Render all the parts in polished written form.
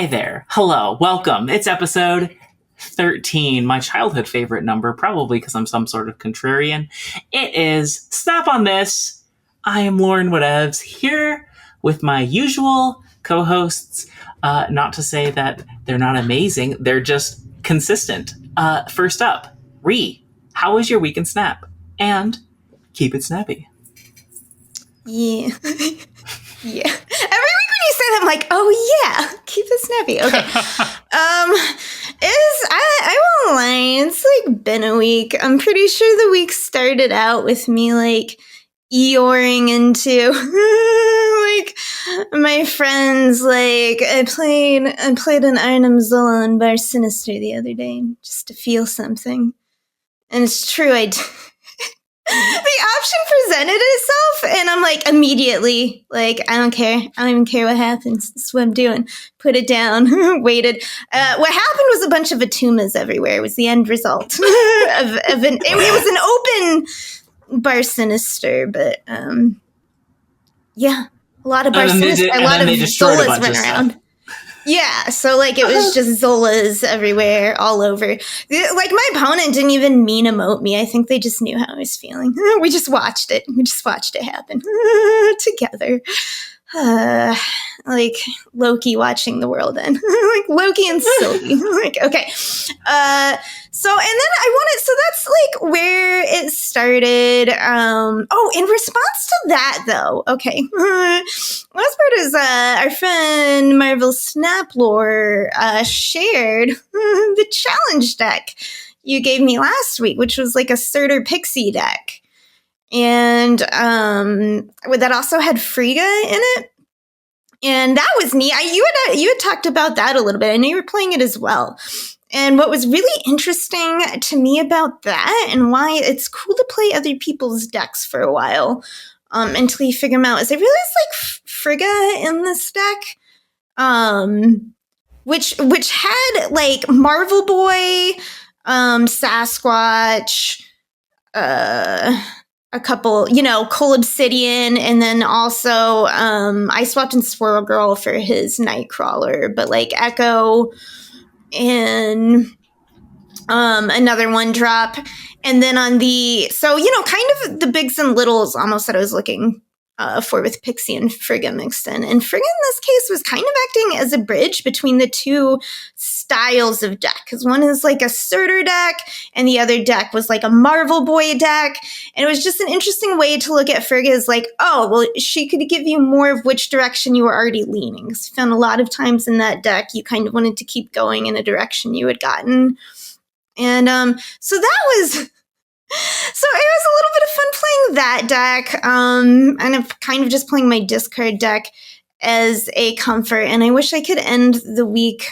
Hi there. Hello. Welcome. It's episode 13, my childhood favorite number, probably because I'm some sort of contrarian. It is Snap on This. I am LaurenWhatevs, here with my usual co-hosts. Not to say that they're not amazing, they're just consistent. First up, Ree, how was your week in Snap? And keep it snappy. Yeah. Yeah. Every week when you say that, I'm like, oh yeah, keep it snappy. Okay. I won't lie, it's like been a week. I'm pretty sure the week started out with me like Eeyoring into like my friends. Like I played an Arnhem Zola in Bar Sinister the other day just to feel something. And it's true, I did. The option presented itself, and I'm like, immediately, like, I don't care. I don't even care what happens. That's what I'm doing. Put it down. Waited. What happened was a bunch of Atumas everywhere. It was the end result of an. It was an open Bar Sinister, but yeah, a lot of Bar Sinister. A lot of Zolas went around. Yeah, so like it was just Zolas everywhere, all over. Like my opponent didn't even mean emote me. I think they just knew how I was feeling. We just watched it. We just watched it happen together. Like Loki watching the world end. Like Loki and Sylvie. Like, okay. So that's like where it started. In response to that though, okay. Last part is our friend Marvel Snaplore shared the challenge deck you gave me last week, which was like a Surtur Pixie deck. And that also had Frigga in it. And that was neat. You had talked about that a little bit. I know you were playing it as well. And what was really interesting to me about that and why it's cool to play other people's decks for a while until you figure them out is I realized like Frigga in this deck, which had like Marvel Boy, Sasquatch, a couple, Cold Obsidian, and then also I swapped in Swirl Girl for his Nightcrawler, but like Echo and another one drop. And then on kind of the bigs and littles almost that I was looking for with Pixie and Frigga mixed in. And Frigga in this case was kind of acting as a bridge between the two styles of deck. Because one is like a Surtur deck, and the other deck was like a Marvel Boy deck. And it was just an interesting way to look at Frigga as like, oh, well, she could give you more of which direction you were already leaning. Because I found a lot of times in that deck, you kind of wanted to keep going in a direction you had gotten. And so that was... So it was a little bit of fun playing that deck, and I'm kind of just playing my discard deck as a comfort, and I wish I could end the week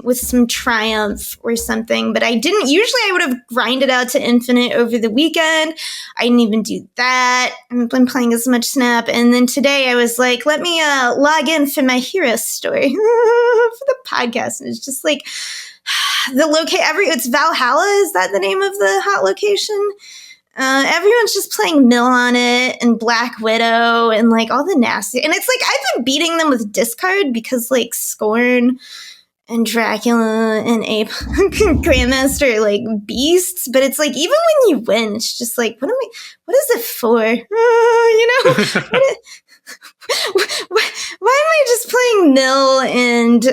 with some triumph or something, but I didn't. Usually I would have grinded out to infinite over the weekend. I didn't even do that. I've been playing as much Snap, and then today I was like, let me log in for my hero story for the podcast, and it's just like... it's Valhalla, is that the name of the hot location? Everyone's just playing Mill on it and Black Widow and like all the nasty, and it's like I've been beating them with discard because like Scorn and Dracula and Ape Grandmaster are like beasts, but it's like even when you win, it's just like what is it for? Why am I just playing Mill and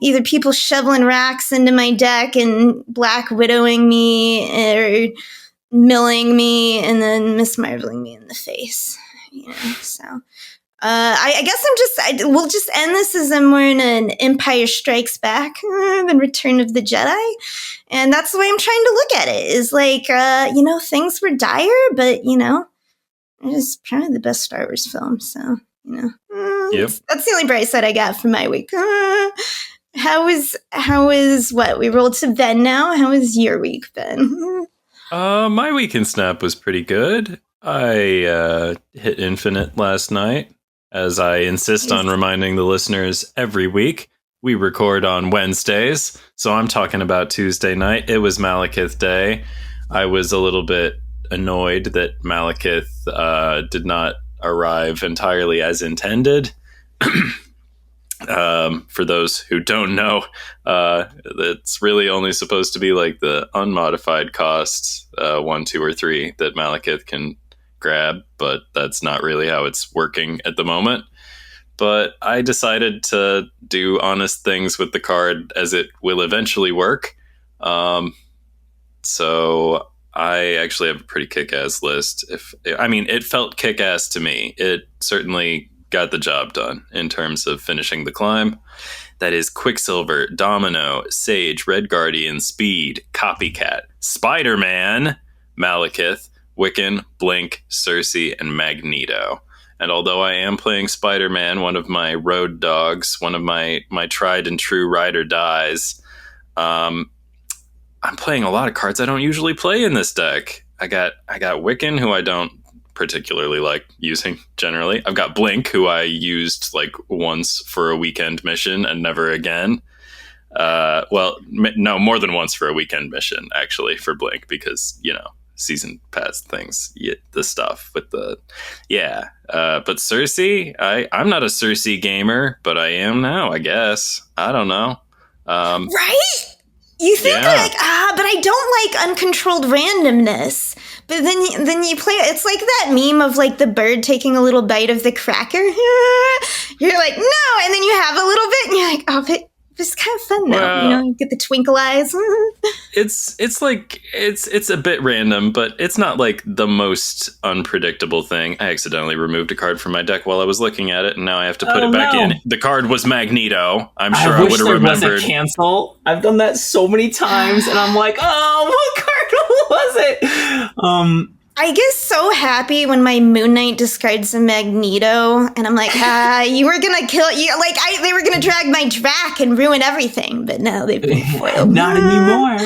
either people shoveling racks into my deck and Black Widowing me or milling me and then Miss Marveling me in the face. So I guess we'll just end this as I'm wearing an Empire Strikes Back, the Return of the Jedi. And that's the way I'm trying to look at it, is like, things were dire, but, it's probably the best Star Wars film, so... Yep. That's the only bright side I got for my week. How is what? We rolled to Ben now. How is your week, Ben? My week in Snap was pretty good. I hit infinite last night, as I insist on reminding the listeners every week. We record on Wednesdays, so I'm talking about Tuesday night. It was Malekith Day. I was a little bit annoyed that Malekith did not arrive entirely as intended. For those who don't know, it's really only supposed to be like the unmodified cost 1, 2, or 3 that Malekith can grab, but that's not really how it's working at the moment. But I decided to do honest things with the card as it will eventually work. So I actually have a pretty kick-ass list. It felt kick-ass to me. It certainly got the job done in terms of finishing the climb. That is Quicksilver, Domino, Sage, Red Guardian, Speed, Copycat, Spider-Man, Malekith, Wiccan, Blink, Cersei, and Magneto. And although I am playing Spider-Man, one of my road dogs, one of my tried and true ride or dies, I'm playing a lot of cards I don't usually play in this deck. I got Wiccan, who I don't particularly like using generally. I've got Blink, who I used like once for a weekend mission and never again. No, more than once for a weekend mission, actually, for Blink, because, season pass things, the stuff with the... Yeah. But Cersei, I'm not a Cersei gamer, but I am now, I guess. I don't know. Right? You think but I don't like uncontrolled randomness. But then you play it. It's like that meme of like the bird taking a little bite of the cracker. You're like, no, and then you have a little bit, and you're like, oh, but it's kind of fun though. Well, you get the twinkle eyes. It's a bit random, but it's not like the most unpredictable thing. I accidentally removed a card from my deck while I was looking at it, and now I have to put it back in. The card was Magneto. I'm sure I would have remembered. Was a cancel. I've done that so many times, and I'm like, oh, what card was it? I get so happy when my Moon Knight discards a Magneto, and I'm like, you were gonna kill you. Like they were gonna drag my Drac and ruin everything, but now they've been foiled. Not anymore.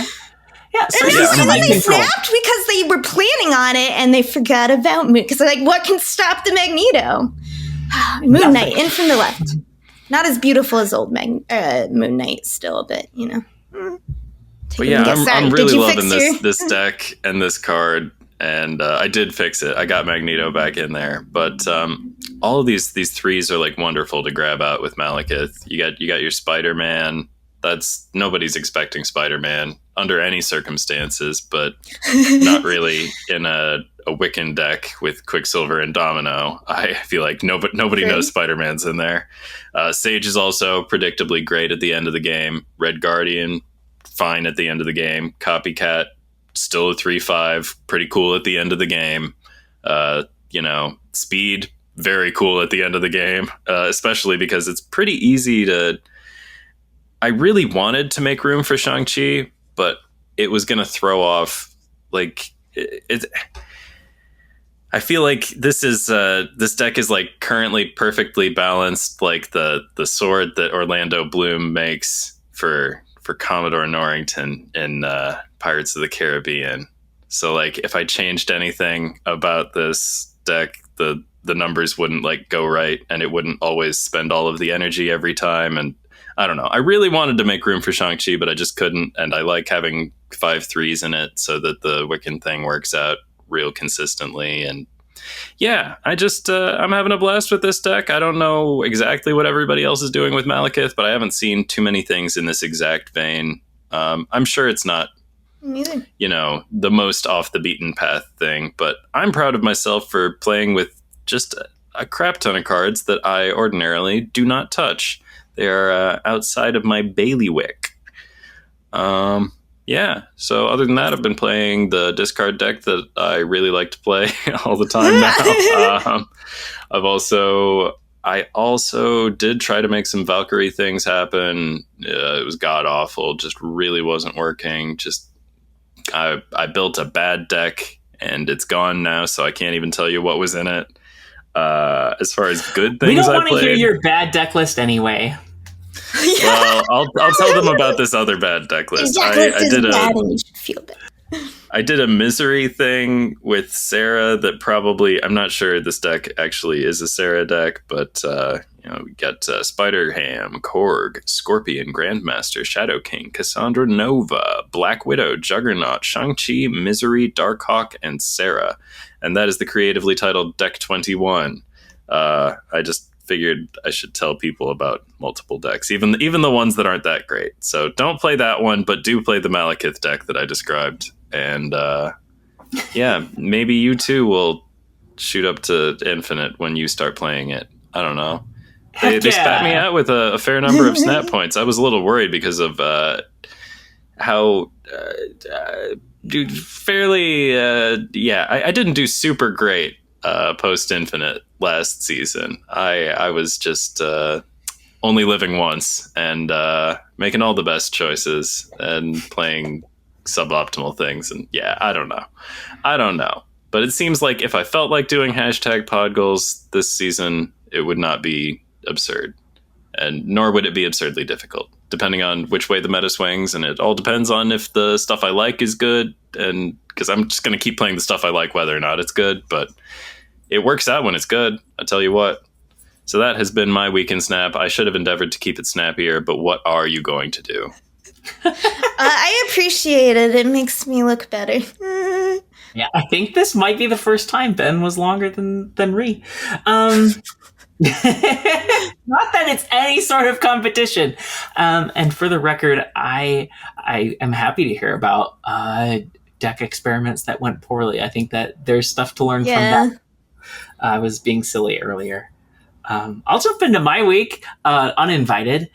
Yeah, and then they snapped because they were planning on it, and they forgot about Moon. Because they're like, what can stop the Magneto? Moon Knight in from the left. Not as beautiful as old Moon Knight, still, but But yeah, I'm really loving this deck and this card. And I did fix it. I got Magneto back in there. But all of these threes are like wonderful to grab out with Malekith. You got your Spider-Man. Nobody's expecting Spider-Man under any circumstances, but not really in a Wiccan deck with Quicksilver and Domino. I feel like nobody knows Spider-Man's in there. Sage is also predictably great at the end of the game. Red Guardian, fine at the end of the game. Copycat, still a 3/5, pretty cool at the end of the game. Speed, very cool at the end of the game, especially because it's pretty easy to... I really wanted to make room for Shang-Chi, but it was going to throw off, like... I feel like this deck is like currently perfectly balanced, like the sword that Orlando Bloom makes for Commodore Norrington in Pirates of the Caribbean. So like if I changed anything about this deck, the numbers wouldn't like go right, and it wouldn't always spend all of the energy every time. And I don't know. I really wanted to make room for Shang-Chi, but I just couldn't. And I like having 5 3s in it so that the Wiccan thing works out real consistently. And yeah, I'm having a blast with this deck. I don't know exactly what everybody else is doing with Malekith, but I haven't seen too many things in this exact vein. I'm sure it's not, the most off the beaten path thing, but I'm proud of myself for playing with just a crap ton of cards that I ordinarily do not touch. They are outside of my bailiwick. Yeah, so other than that, I've been playing the discard deck that I really like to play all the time now. I also did try to make some Valkyrie things happen. It was god-awful, just really wasn't working. I built a bad deck, and it's gone now, so I can't even tell you what was in it. As far as good things I played... We don't want to hear your bad deck list anyway. Well, I'll tell them about this other bad deck list. I did a misery thing with Sarah that probably... I'm not sure this deck actually is a Sarah deck, but we got Spider-Ham, Korg, Scorpion, Grandmaster, Shadow King, Cassandra Nova, Black Widow, Juggernaut, Shang-Chi, Misery, Darkhawk, and Sarah. And that is the creatively titled Deck 21. I just figured I should tell people about multiple decks, even the ones that aren't that great. So don't play that one, but do play the Malekith deck that I described. And yeah, maybe you too will shoot up to infinite when you start playing it. I don't know. They spat me out with a fair number of snap points. I was a little worried because of how fairly I didn't do super great post infinite last season. I was just only living once and making all the best choices and playing suboptimal things. And yeah, I don't know. But it seems like if I felt like doing hashtag pod goals this season, it would not be absurd. And nor would it be absurdly difficult, depending on which way the meta swings. And it all depends on if the stuff I like is good. And because I'm just going to keep playing the stuff I like, whether or not it's good. But it works out when it's good, I tell you what. So that has been my week in Snap. I should have endeavored to keep it snappier, but what are you going to do? I appreciate it. It makes me look better. Yeah, I think this might be the first time Ben was longer than Ree. Not that it's any sort of competition. And for the record, I am happy to hear about deck experiments that went poorly. I think that there's stuff to learn from that. I was being silly earlier. I'll jump into my week uninvited.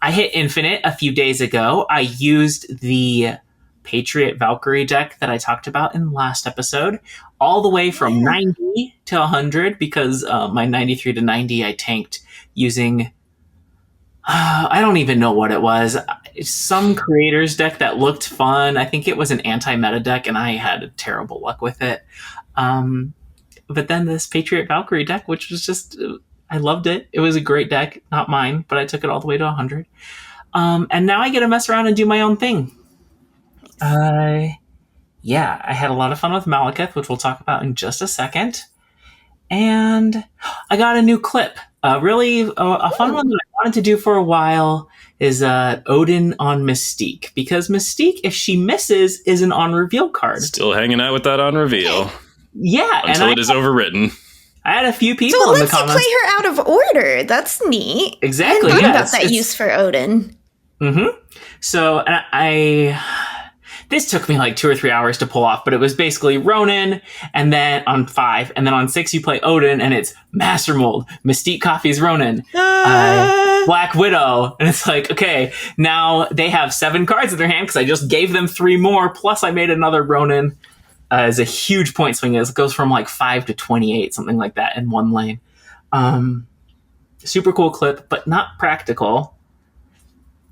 I hit Infinite a few days ago. I used the Patriot Valkyrie deck that I talked about in the last episode, all the way from 90 to 100, because my 93 to 90 I tanked using, I don't even know what it was, some creator's deck that looked fun. I think it was an anti-meta deck, and I had terrible luck with it. But then this Patriot Valkyrie deck, which was just, I loved it. It was a great deck, not mine, but I took it all the way to 100. And now I get to mess around and do my own thing. Yeah, I had a lot of fun with Malekith, which we'll talk about in just a second. And I got a new clip. Really a fun one that I wanted to do for a while is Odin on Mystique. Because Mystique, if she misses, is an on-reveal card. Still hanging out with that on reveal. Yeah. Until it is overwritten. I had a few people so in the comments. So it lets you play her out of order. That's neat. Exactly. I hadn't thought about that use for Odin. Mm-hmm. So this took me like 2 or 3 hours to pull off, but it was basically Ronin, and then on 5, and then on 6 you play Odin, and it's Master Mold, Mystique copies Ronin, Black Widow, and it's like, okay, now they have 7 cards in their hand because I just gave them 3 more, plus I made another Ronin. Is a huge point swing. It goes from like 5 to 28, something like that in one lane. Super cool clip, but not practical.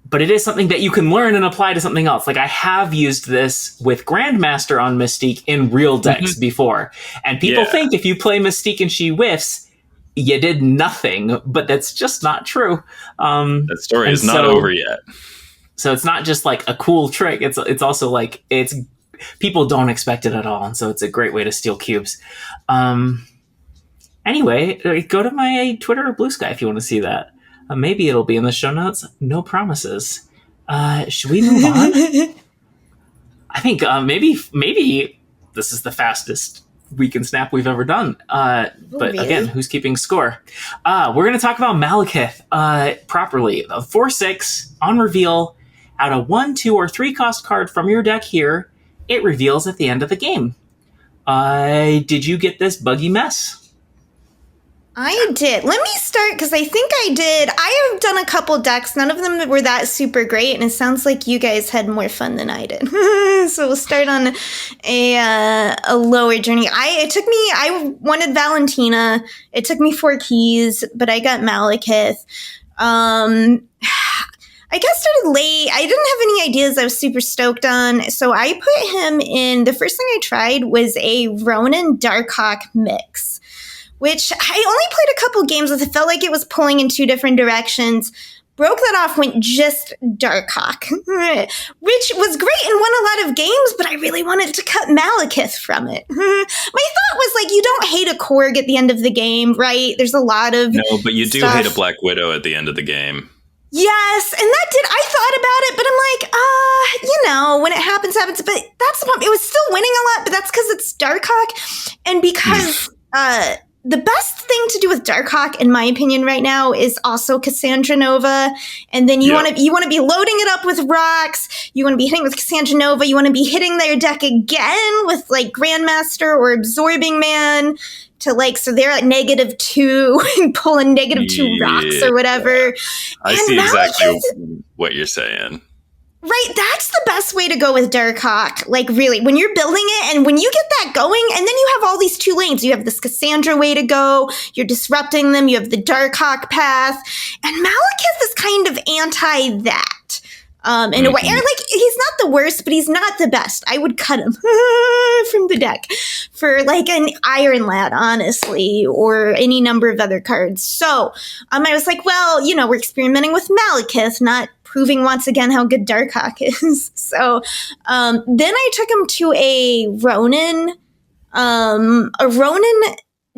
But it is something that you can learn and apply to something else. Like I have used this with Grandmaster on Mystique in real decks before. And people think if you play Mystique and she whiffs, you did nothing. But that's just not true. That story is not over yet. So it's not just like a cool trick. It's also like people don't expect it at all. And so it's a great way to steal cubes. Anyway, go to my Twitter or Blue Sky if you want to see that. Maybe it'll be in the show notes. No promises. Should we move on? I think maybe this is the fastest week in Snap we've ever done. But really? Again, who's keeping score? We're going to talk about Malekith properly. A 4/6 on reveal. Out a 1, 2, or 3 cost card from your deck here, it reveals at the end of the game. Did you get this buggy mess? I did. Let me start, because I think I did. I have done a couple decks. None of them were that super great, and it sounds like you guys had more fun than I did. So we'll start on a lower journey. I wanted Valentina. It took me 4 keys, but I got Malekith. I got started late. I didn't have any ideas I was super stoked on, so I put him in. The first thing I tried was a Ronin Darkhawk mix, which I only played a couple games with. It felt like it was pulling in 2 different directions. Broke that off, went just Darkhawk, which was great and won a lot of games, but I really wanted to cut Malekith from it. My thought was, like, you don't hate a Korg at the end of the game, right? There's a lot of No, but you do hate a Black Widow at the end of the game. Yes, and I thought about it, but I'm like, when it happens. But that's the problem. It was still winning a lot, but that's because it's Darkhawk, and because the best thing to do with Darkhawk, in my opinion, right now is also Cassandra Nova. And then you want to be loading it up with rocks. You want to be hitting with Cassandra Nova. You want to be hitting their deck again with like Grandmaster or Absorbing Man to like, so they're at -2 and pulling -2 rocks or whatever. I see exactly what you're saying. Right, that's the best way to go with Darkhawk. Like, really, when you're building it and when you get that going, and then you have all these 2 lanes. You have this Cassandra way to go. You're disrupting them. You have the Darkhawk path. And Malekith is kind of anti that. In a way. And, like, he's not the worst, but he's not the best. I would cut him from the deck for, like, an Iron Lad, honestly, or any number of other cards. So, I was like, well, you know, we're experimenting with Malekith, not proving once again how good Darkhawk is. So, then I took him to a Ronin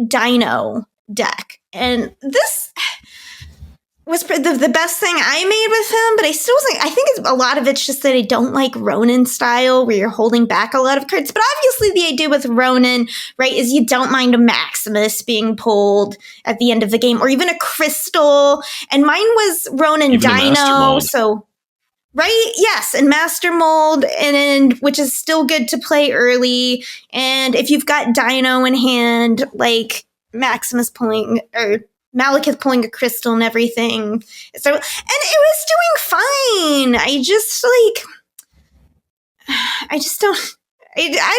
Dino deck. And this was the best thing I made with him, but I still wasn't. I think a lot of it's just that I don't like Ronin style where you're holding back a lot of cards. But obviously the idea with Ronin, right, is you don't mind a Maximus being pulled at the end of the game, or even a Crystal. And mine was Ronin Even Dino, so right, yes, and Master Mold, and which is still good to play early. And if you've got Dino in hand, like Maximus pulling or Malekith pulling a Crystal and everything. So, and it was doing fine. I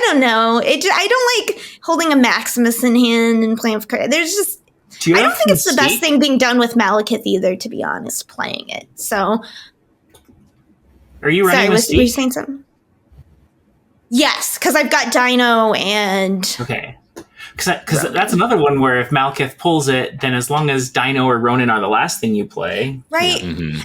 don't know. I don't like holding a Maximus in hand and playing with cards. I don't think it's the best thing being done with Malekith either, to be honest, playing it. So, are you running Mystique? Were you saying something? Yes, because I've got Dino and... Okay. Because that's another one where if Malekith pulls it, then as long as Dino or Ronin are the last thing you play. Right. Yeah. And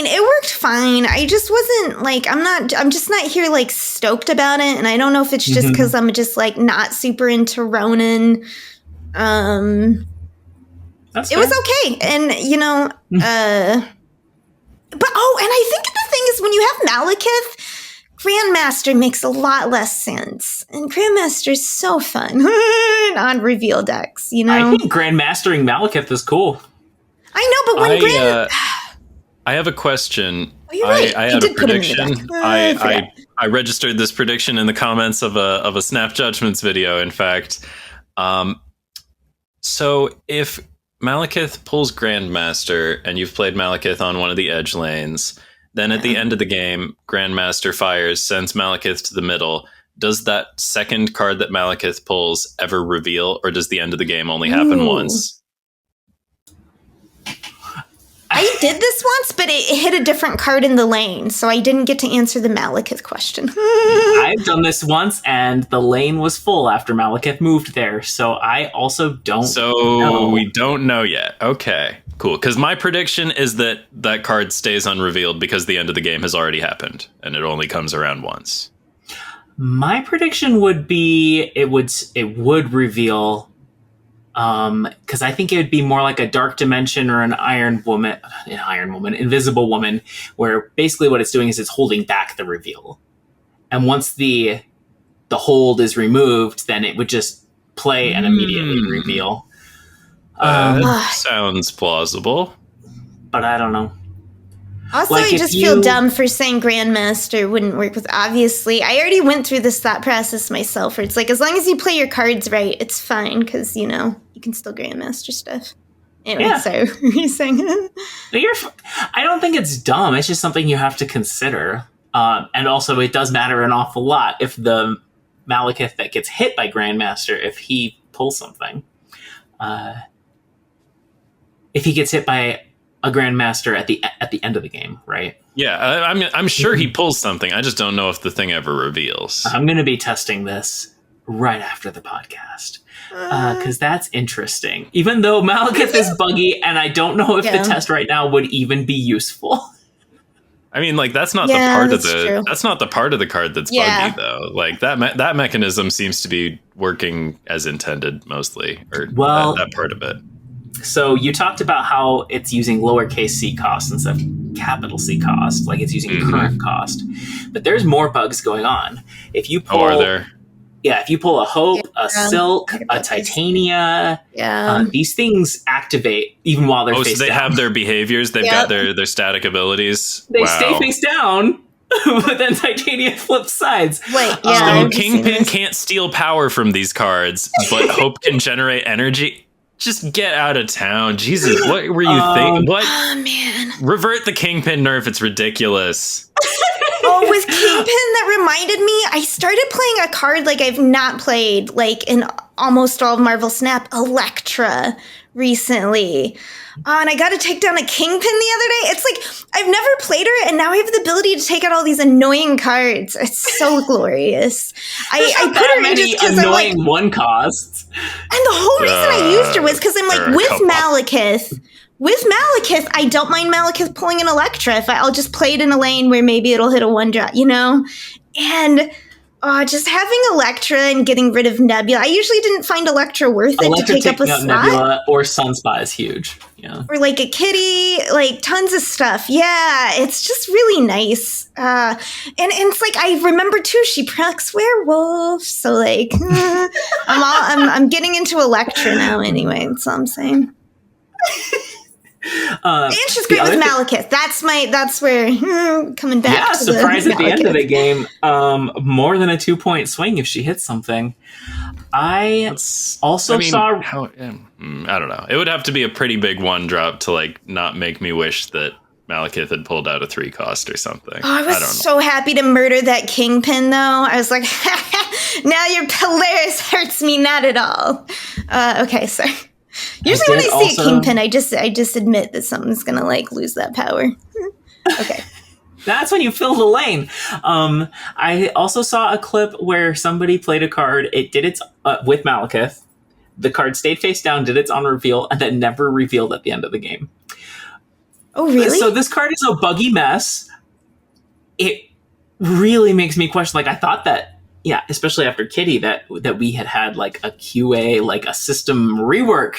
it worked fine. I just wasn't like, I'm just not here like stoked about it. And I don't know if it's just because I'm just like not super into Ronin. It was okay. And, you know, and I think the thing is when you have Malekith, Grandmaster makes a lot less sense. And Grandmaster is so fun on reveal decks, you know? I think Grandmastering Malekith is cool. I know, but when I have a question. Oh, you're right. I had a prediction. I registered this prediction in the comments of a Snap Judgments video, in fact. So if Malekith pulls Grandmaster and you've played Malekith on one of the edge lanes, then at the end of the game, Grandmaster fires, sends Malekith to the middle. Does that second card that Malekith pulls ever reveal, or does the end of the game only happen once? I did this once, but it hit a different card in the lane, so I didn't get to answer the Malekith question. I've done this once, and the lane was full after Malekith moved there, so I also don't know. We don't know yet. Okay, cool. Because my prediction is that card stays unrevealed because the end of the game has already happened, and it only comes around once. My prediction would be it would reveal, because I think it would be more like a Dark Dimension or an Invisible Woman, where basically what it's doing is it's holding back the reveal. And once the hold is removed, then it would just play and immediately reveal. Sounds plausible. But I don't know. Also, I just feel dumb for saying Grandmaster wouldn't work with, obviously. I already went through this thought process myself, where it's like, as long as you play your cards right, it's fine, because, you know, you can still Grandmaster stuff. Anyway, so you're saying... I don't think it's dumb. It's just something you have to consider. And also, it does matter an awful lot if the Malekith that gets hit by Grandmaster, if he pulls something. If he gets hit by a Grandmaster at the end of the game, right? Yeah, I'm sure he pulls something. I just don't know if the thing ever reveals. I'm going to be testing this right after the podcast, because that's interesting. Even though Malekith is buggy, and I don't know if the test right now would even be useful. I mean, like that's not the part of that's not the part of the card that's buggy though. Like that mechanism seems to be working as intended mostly, or that part of it. So you talked about how it's using lowercase c cost instead of capital C cost, like it's using current cost. But there's more bugs going on. If you pull, are there? Yeah, if you pull a Hope, a Silk, a Titania, these things activate even while they're face so they down. have their behaviors. They've got their static abilities. They stay face down, but then Titania flips sides. Wait, So Kingpin can't steal power from these cards, but Hope can generate energy. Just get out of town. Jesus, what were you thinking? What? Oh, man. Revert the Kingpin nerf. It's ridiculous. Oh, with Kingpin, that reminded me, I started playing a card like I've not played like in almost all of Marvel Snap, Elektra, recently. And I got to take down a Kingpin the other day. It's like, I've never played her, and now I have the ability to take out all these annoying cards. It's so glorious. I put her in just because I'm like... one costs. And the whole reason I used her was because I'm like, with Malekith, I don't mind Malekith pulling an Elektra. I'll just play it in a lane where maybe it'll hit a 1-drop, you know? And just having Elektra and getting rid of Nebula. I usually didn't find Elektra worth it to take up a slot. Nebula or Sunspot is huge. Yeah. Or like a Kitty, like tons of stuff. Yeah, it's just really nice. And it's like, I remember too, she procs Werewolf. So like, I'm getting into Elektra now anyway. That's all I'm saying. And she's great with Malekith. That's where coming back. Yeah, to surprise at the end of the Malekith. game. More than a 2-point swing if she hits something. I don't know. It would have to be a pretty big 1-drop to like not make me wish that Malekith had pulled out a 3-cost or something. Oh, I was so happy to murder that Kingpin, though. I was like, now your Polaris hurts me not at all. Okay, sorry. Usually when I see a Kingpin, I just admit that something's gonna like lose that power. Okay. That's when you fill the lane. I also saw a clip where somebody played a card. It did its with Malekith. The card stayed face down, did its on reveal, and then never revealed at the end of the game. Oh, really? So this card is a buggy mess. It really makes me question. Like I thought that. Yeah, especially after Kitty, that we had like a QA, like a system rework,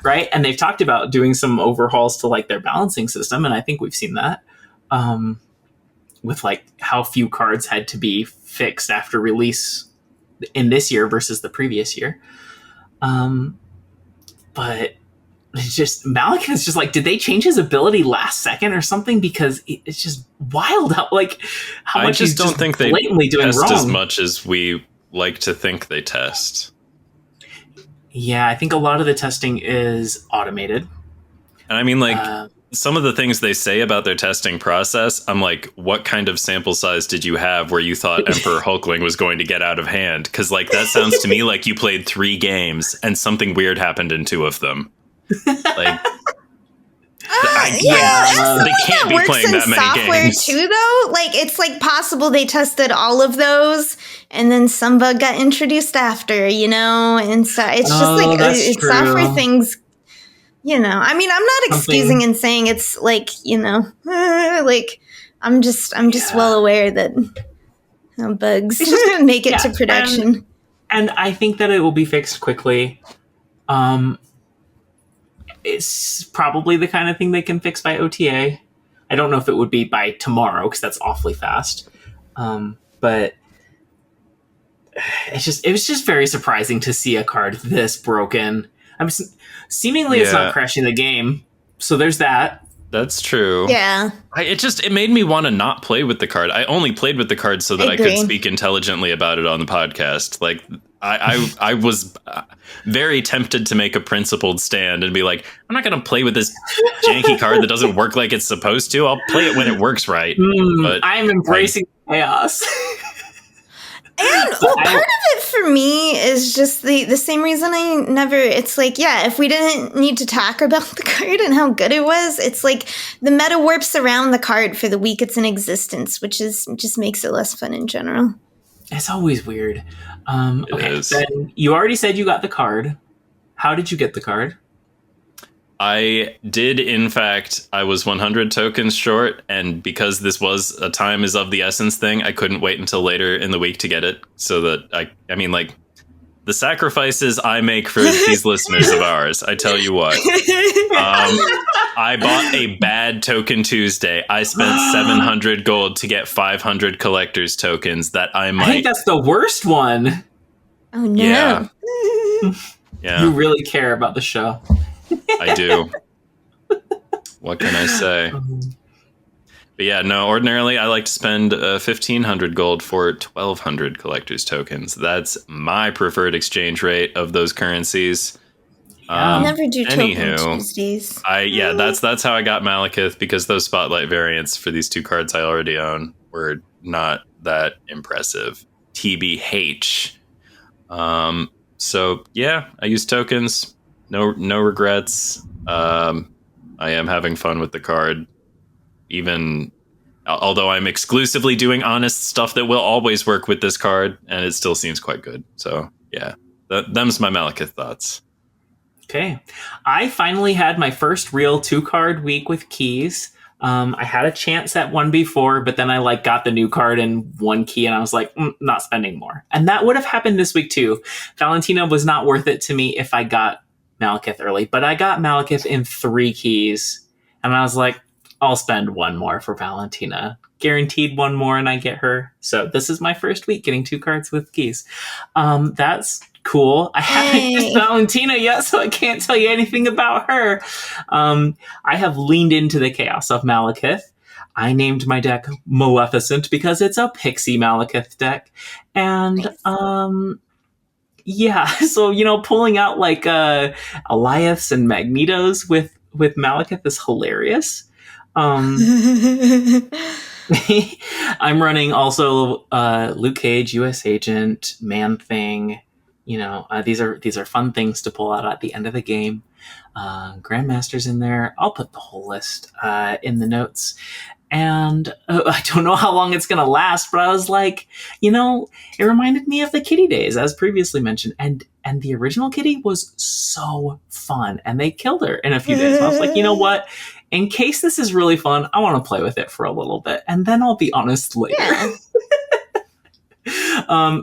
right? And they've talked about doing some overhauls to like their balancing system, and I think we've seen that with like how few cards had to be fixed after release in this year versus the previous year. But it's just Malekith is just like, did they change his ability last second or something? Because it's just wild how like how much he's just think they blatantly doing test wrong as much as we like to think they test. Yeah, I think a lot of the testing is automated. And I mean, like some of the things they say about their testing process, I'm like, what kind of sample size did you have where you thought Emperor Hulkling was going to get out of hand? Because like that sounds to me like you played 3 games and something weird happened in 2 of them. Like, they can't be playing that many games too, though. Like, it's like possible they tested all of those, and then some bug got introduced after, you know. And so it's just like it's software things. You know, I mean, I'm not excusing and saying it's like, you know, like I'm just well aware that bugs make it to production, and I think that it will be fixed quickly. It's probably the kind of thing they can fix by OTA. I don't know if it would be by tomorrow because that's awfully fast. But it was just very surprising to see a card this broken. Seemingly it's not crashing the game. So there's that. That's true. Yeah. It made me want to not play with the card. I only played with the card so that I could speak intelligently about it on the podcast. Like I was very tempted to make a principled stand and be like, I'm not going to play with this janky card that doesn't work like it's supposed to. I'll play it when it works right. But I'm embracing chaos. And part of it for me is just the same reason it's like, yeah, if we didn't need to talk about the card and how good it was, it's like the meta warps around the card for the week it's in existence, which just makes it less fun in general. It's always weird. Okay, then you already said you got the card. How did you get the card? I did, in fact. I was 100 tokens short, and because this was a time is of the essence thing, I couldn't wait until later in the week to get it. So that I mean, like, the sacrifices I make for these listeners of ours, I tell you what. I bought a bad token Tuesday. I spent 700 gold to get 500 collector's tokens that I might... I think that's the worst one. Oh no. Yeah. Yeah, You really care about the show. I do. What can I say? But yeah, no, ordinarily I like to spend 1,500 gold for 1,200 collector's tokens. That's my preferred exchange rate of those currencies. I never do token Tuesdays. That's how I got Malekith, because those spotlight variants for these two cards I already own were not that impressive. TBH. So yeah, I use tokens. No regrets. I am having fun with the card, even although I'm exclusively doing honest stuff that will always work with this card, and it still seems quite good. So yeah, them's my Malekith thoughts. Okay. I finally had my first real 2-card week with keys. I had a chance at one before, but then I got the new card in 1 key, and I was like, not spending more. And that would have happened this week too. Valentina was not worth it to me if I got Malekith early, but I got Malekith in 3 keys, and I was like, I'll spend 1 more for Valentina. Guaranteed 1 more and I get her. So this is my first week getting 2 cards with keys. That's cool. I haven't used Valentina yet, so I can't tell you anything about her. I have leaned into the chaos of Malekith. I named my deck Maleficent because it's a Pixie Malekith deck. And yeah, so pulling out Eliaths and Magnetos with Malekith is hilarious. I'm running also Luke Cage, US Agent, Man Thing. These are fun things to pull out at the end of the game. Grandmaster's in there. I'll put the whole list in the notes. And I don't know how long it's going to last, but I was like, it reminded me of the Kitty days, as previously mentioned. And the original Kitty was so fun. And they killed her in a few days. So I was like, you know what? In case this is really fun, I want to play with it for a little bit. And then I'll be honest later. Yeah.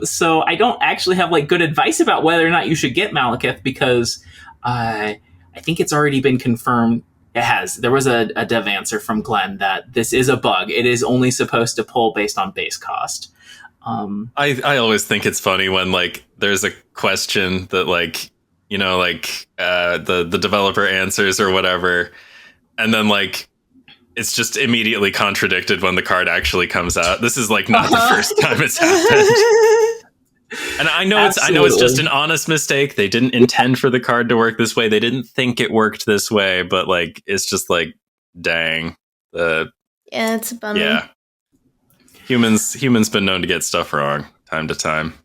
So I don't actually have good advice about whether or not you should get Malekith, because I think it's already been confirmed. It has. There was a dev answer from Glenn that this is a bug. It is only supposed to pull based on base cost. I always think it's funny when there's a question that the developer answers or whatever, and then it's just immediately contradicted when the card actually comes out. This is not the first time it's happened. And I know it's just an honest mistake. They didn't intend for the card to work this way. They didn't think it worked this way, but it's just dang. Yeah, it's a bummer. Yeah. Humans been known to get stuff wrong time to time.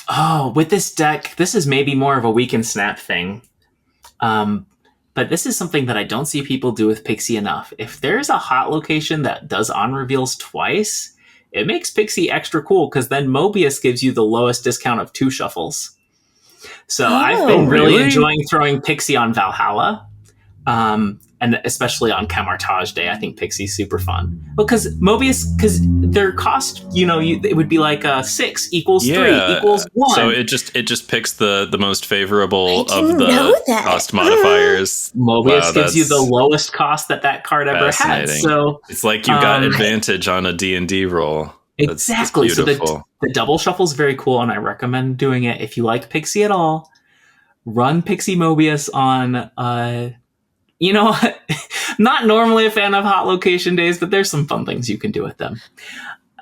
Oh, with this deck, this is maybe more of a weekend snap thing. But this is something that I don't see people do with Pixie enough. If there's a hot location that does on reveals twice, it makes Pixie extra cool, because then Mobius gives you the lowest discount of 2 shuffles. So I've been really enjoying throwing Pixie on Valhalla. And especially on Camartage Day, I think Pixie's super fun. Because Mobius, because their cost, it would be 6 equals 3 equals 1. So it just picks the most favorable of the cost modifiers. Mobius gives you the lowest cost that card ever had. So it's you got advantage on a D&D roll. Exactly. That's so the double shuffle is very cool, and I recommend doing it. If you like Pixie at all, run Pixie Mobius on... You know what? Not normally a fan of hot location days, but there's some fun things you can do with them.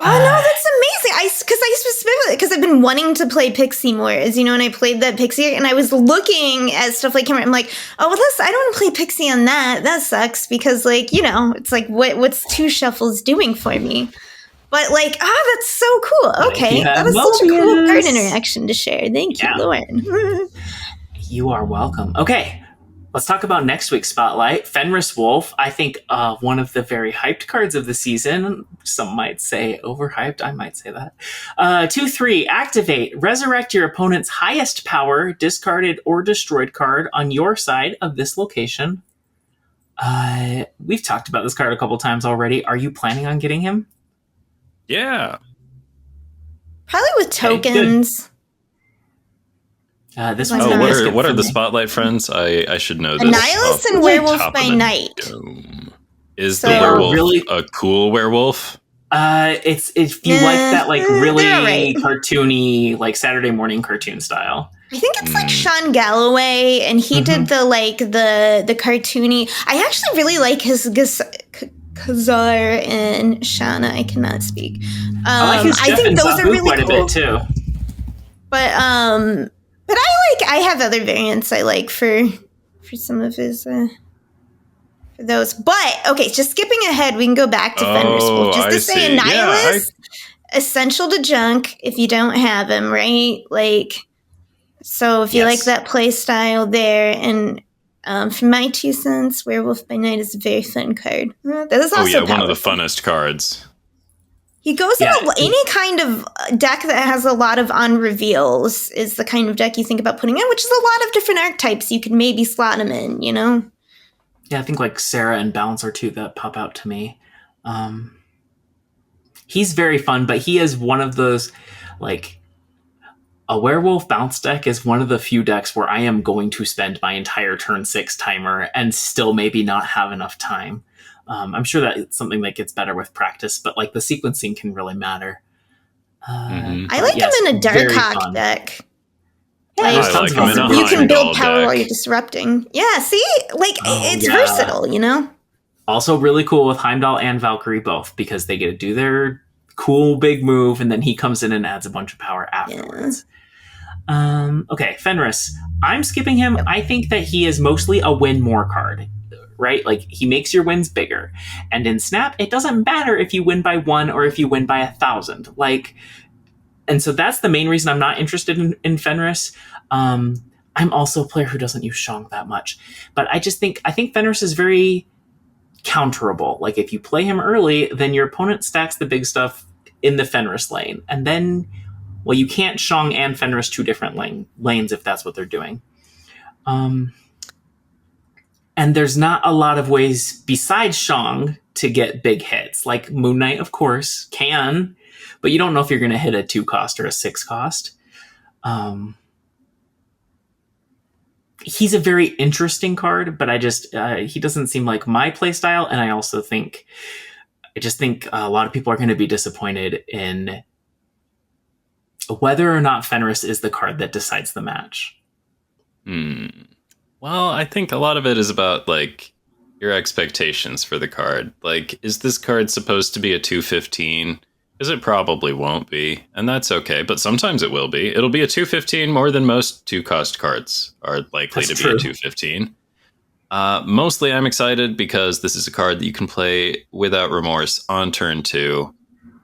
Oh no, that's amazing! Because I've been wanting to play Pixie more, and I played that Pixie, and I was looking at stuff like Cameron. I'm like, oh, well, I don't want to play Pixie on that. That sucks because, it's what's 2 shuffles doing for me? But that's so cool. Okay, that was such a cool card interaction to share. Thank you, Lauren. You are welcome. Okay. Let's talk about next week's Spotlight. Fenris Wolf, I think one of the very hyped cards of the season. Some might say overhyped. I might say that. 2/3, activate. Resurrect your opponent's highest power, discarded or destroyed card on your side of this location. We've talked about this card a couple times already. Are you planning on getting him? Yeah. Probably with tokens. This what are the Spotlight friends? I should know this. Annihilus and Werewolf by Night. Is the werewolf a cool werewolf? It's if you like that like really they're all right. cartoony, like Saturday morning cartoon style. I think it's like Sean Galloway, and he did the cartoony. I actually really like his Kazar and Shauna. I cannot speak. I like his Jeff think and those are Zabu really quite a cool bit too. But I have other variants I like for some of his for those. But okay, just skipping ahead, we can go back to Fenris Wolf just to say Annihilus, essential to junk if you don't have him, right? Like, so if you like that play style there, and for my 2 cents, Werewolf by Night is a very fun card. That is also one of the funnest cards. He goes in any kind of deck that has a lot of unreveals is the kind of deck you think about putting in, which is a lot of different archetypes you could maybe slot him in, you know? Yeah, I think like Sarah and Balance are 2 that pop out to me. He's very fun, but he is one of those, like, a Werewolf bounce deck is one of the few decks where I am going to spend my entire turn 6 timer and still maybe not have enough time. I'm sure that it's something that gets better with practice, but like the sequencing can really matter. I like him in a Darkhawk deck. Yeah, I like him in a you can build power deck while you're disrupting. Yeah, see? Like, it's versatile, you know? Also really cool with Heimdall and Valkyrie both, because they get to do their cool big move, and then he comes in and adds a bunch of power afterwards. Okay, Fenris. I'm skipping him. I think that he is mostly a win more card, right? Like, he makes your wins bigger. And in Snap, it doesn't matter if you win by 1 or if you win by 1,000. Like, and so that's the main reason I'm not interested in Fenris. I'm also a player who doesn't use Shang that much. But I think Fenris is very counterable. Like, if you play him early, then your opponent stacks the big stuff in the Fenris lane. And then, well, you can't Shang and Fenris 2 different lanes if that's what they're doing. And there's not a lot of ways besides Shang to get big hits. Like Moon Knight, of course, can, but you don't know if you're going to hit a 2 cost or a 6 cost. He's a very interesting card, but he doesn't seem like my play style. And I just think a lot of people are going to be disappointed in whether or not Fenris is the card that decides the match. Well, I think a lot of it is about, like, your expectations for the card. Like, is this card supposed to be a 215? Because it probably won't be, and that's okay, but sometimes it will be. It'll be a 215 more than most 2-cost cards are likely to be a 215. Mostly I'm excited because this is a card that you can play without remorse on turn 2,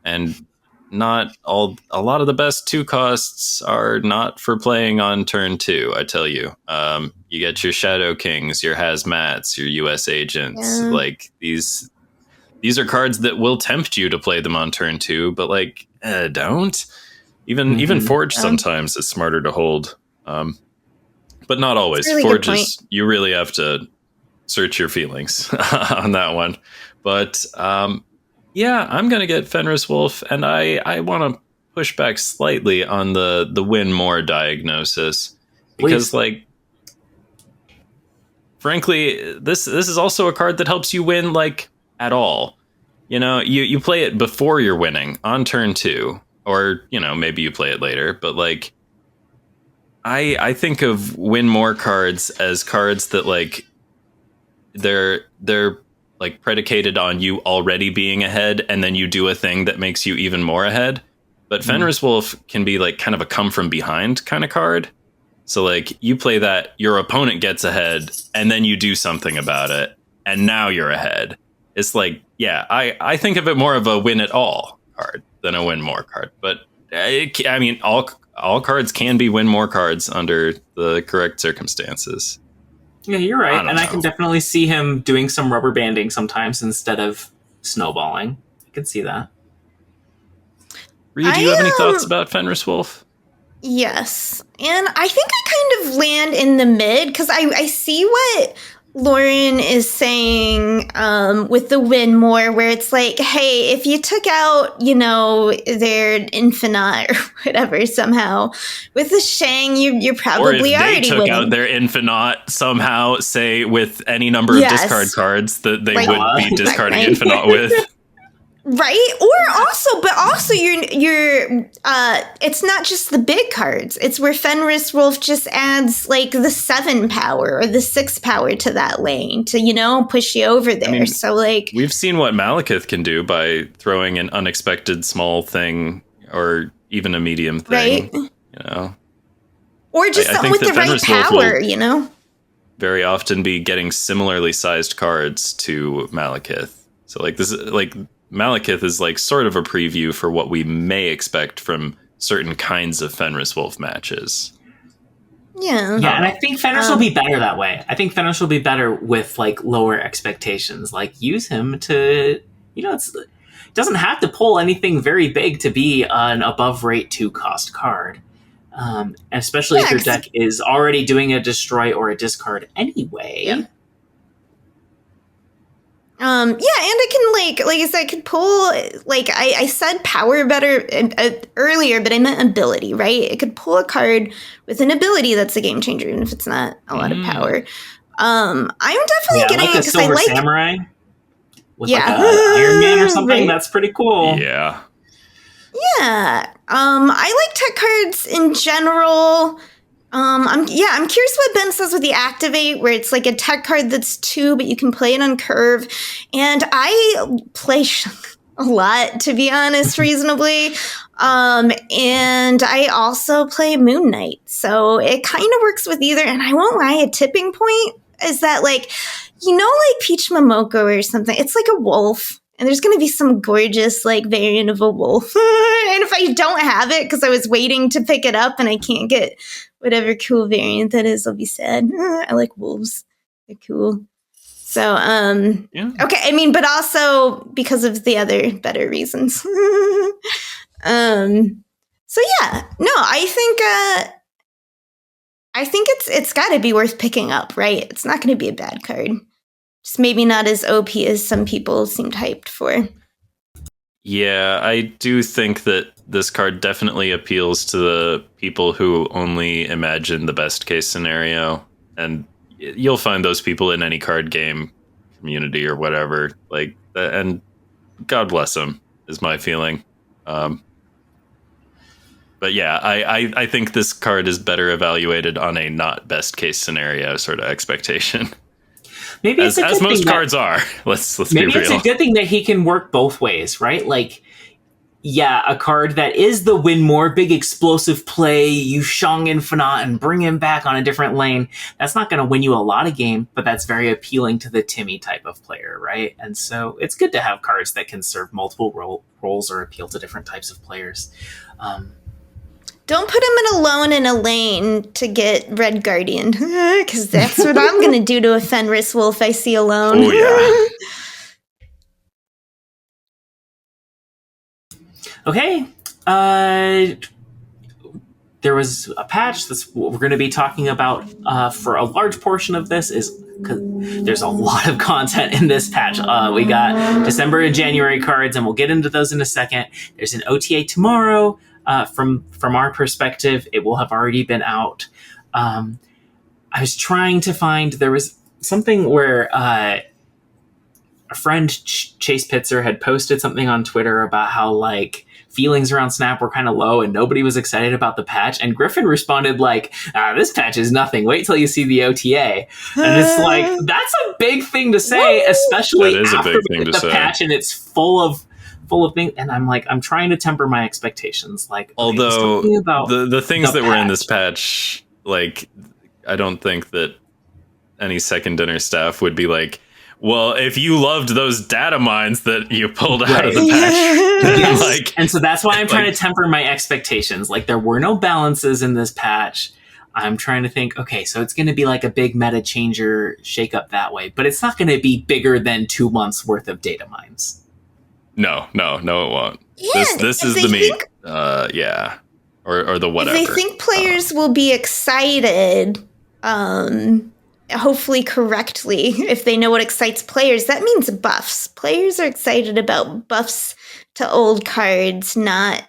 and a lot of the best 2 costs are not for playing on turn 2, I tell you. You get your Shadow Kings, your Hazmats, your US Agents. Like, these are cards that will tempt you to play them on turn 2, but like, don't. Even Forge sometimes is smarter to hold. But not always. Really Forge is, you really have to search your feelings on that one. But yeah, I'm going to get Fenris Wolf, and I want to push back slightly on the win more diagnosis. Because, like, frankly, this is also a card that helps you win, like, at all. You know, you play it before you're winning on turn 2, or, you know, maybe you play it later, but, like, I think of win more cards as cards that, like, they're like predicated on you already being ahead, and then you do a thing that makes you even more ahead. But Fenris Wolf can be like kind of a come from behind kind of card. So like, you play that, your opponent gets ahead, and then you do something about it, and now you're ahead. It's like, yeah, I think of it more of a win at all card than a win more card. But I mean, all cards can be win more cards under the correct circumstances. Yeah, you're right. I can definitely see him doing some rubber banding sometimes instead of snowballing. I can see that. Rhea, do you have any thoughts about Fenris Wolf? Yes. And I think I kind of land in the mid, because I see what Lauren is saying with the win more, where it's like, hey, if you took out, you know, their Infinite or whatever somehow with the Shang, you're probably already winning. Or if they took out their Infinite somehow, say with any number of discard cards that they would be discarding Infinite with. Right? Or also you're it's not just the big cards. It's where Fenris Wolf just adds like the 7 power or the 6 power to that lane to, push you over there. I mean, so like we've seen what Malekith can do by throwing an unexpected small thing or even a medium thing. Right? Or just I something think with the right power, very often be getting similarly sized cards to Malekith. So like this is like Malekith is like sort of a preview for what we may expect from certain kinds of Fenris Wolf matches. Yeah. Yeah, and I think Fenris will be better that way. I think Fenris will be better with like lower expectations. Like use him to, it doesn't have to pull anything very big to be an above rate 2 cost card. Especially if your deck is already doing a destroy or a discard anyway. Yeah. And it can like I said, it could pull like I said power better earlier, but I meant ability, right? It could pull a card with an ability that's a game changer, even if it's not a lot of power. I'm definitely getting like it a Silver I like Samurai with like an Iron Man or something. Right. That's pretty cool. Yeah. Yeah. I like tech cards in general. I'm curious what Ben says with the activate, where it's like a tech card that's 2, but you can play it on curve. And I play a lot, to be honest, reasonably. And I also play Moon Knight. So it kind of works with either. And I won't lie, a tipping point is that like Peach Momoko or something. It's like a wolf. And there's going to be some gorgeous, like, variant of a wolf. And if I don't have it because I was waiting to pick it up and I can't get whatever cool variant that is, I'll be sad. I like wolves. They're cool. So, okay. I mean, but also because of the other better reasons. So, yeah. No, I think it's got to be worth picking up, right? It's not going to be a bad card. Just maybe not as OP as some people seemed hyped for. Yeah, I do think that this card definitely appeals to the people who only imagine the best case scenario. And you'll find those people in any card game community or whatever. Like, and God bless them, is my feeling. But yeah, I think this card is better evaluated on a not best case scenario sort of expectation. Maybe it's as most cards are. Let's be real. Maybe it's a good thing that he can work both ways, right? Like, yeah, a card that is the win more, big explosive play, you Shang Infinite and bring him back on a different lane. That's not going to win you a lot of game, but that's very appealing to the Timmy type of player, right? And so it's good to have cards that can serve multiple roles or appeal to different types of players. Don't put him alone in a lane to get Red Guardian, because that's what I'm going to do to a Fenris Wolf I see alone. Oh, yeah. Okay. There was a patch that's what we're going to be talking about for a large portion of this is because there's a lot of content in this patch. We got December and January cards, and we'll get into those in a second. There's an OTA tomorrow. From our perspective, it will have already been out. I was trying to find, there was something where a friend, Chase Pitzer, had posted something on Twitter about how like feelings around Snap were kind of low and nobody was excited about the patch. And Griffin responded like, this patch is nothing. Wait till you see the OTA. And it's like, that's a big thing to say, especially after the patch and it's full of things, and I'm like, I'm trying to temper my expectations. Like, although the things that were in this patch, like, I don't think that any second dinner staff would be like, well, if you loved those data mines that you pulled out of the patch, yes. like, and so that's why I'm trying to temper my expectations. Like, there were no balances in this patch. I'm trying to think, okay, so it's going to be like a big meta changer shakeup that way, but it's not going to be bigger than 2 months worth of data mines. No, it won't. Yeah, this is the meat. Yeah. Or the whatever. If they think players will be excited, hopefully correctly, if they know what excites players, that means buffs. Players are excited about buffs to old cards, not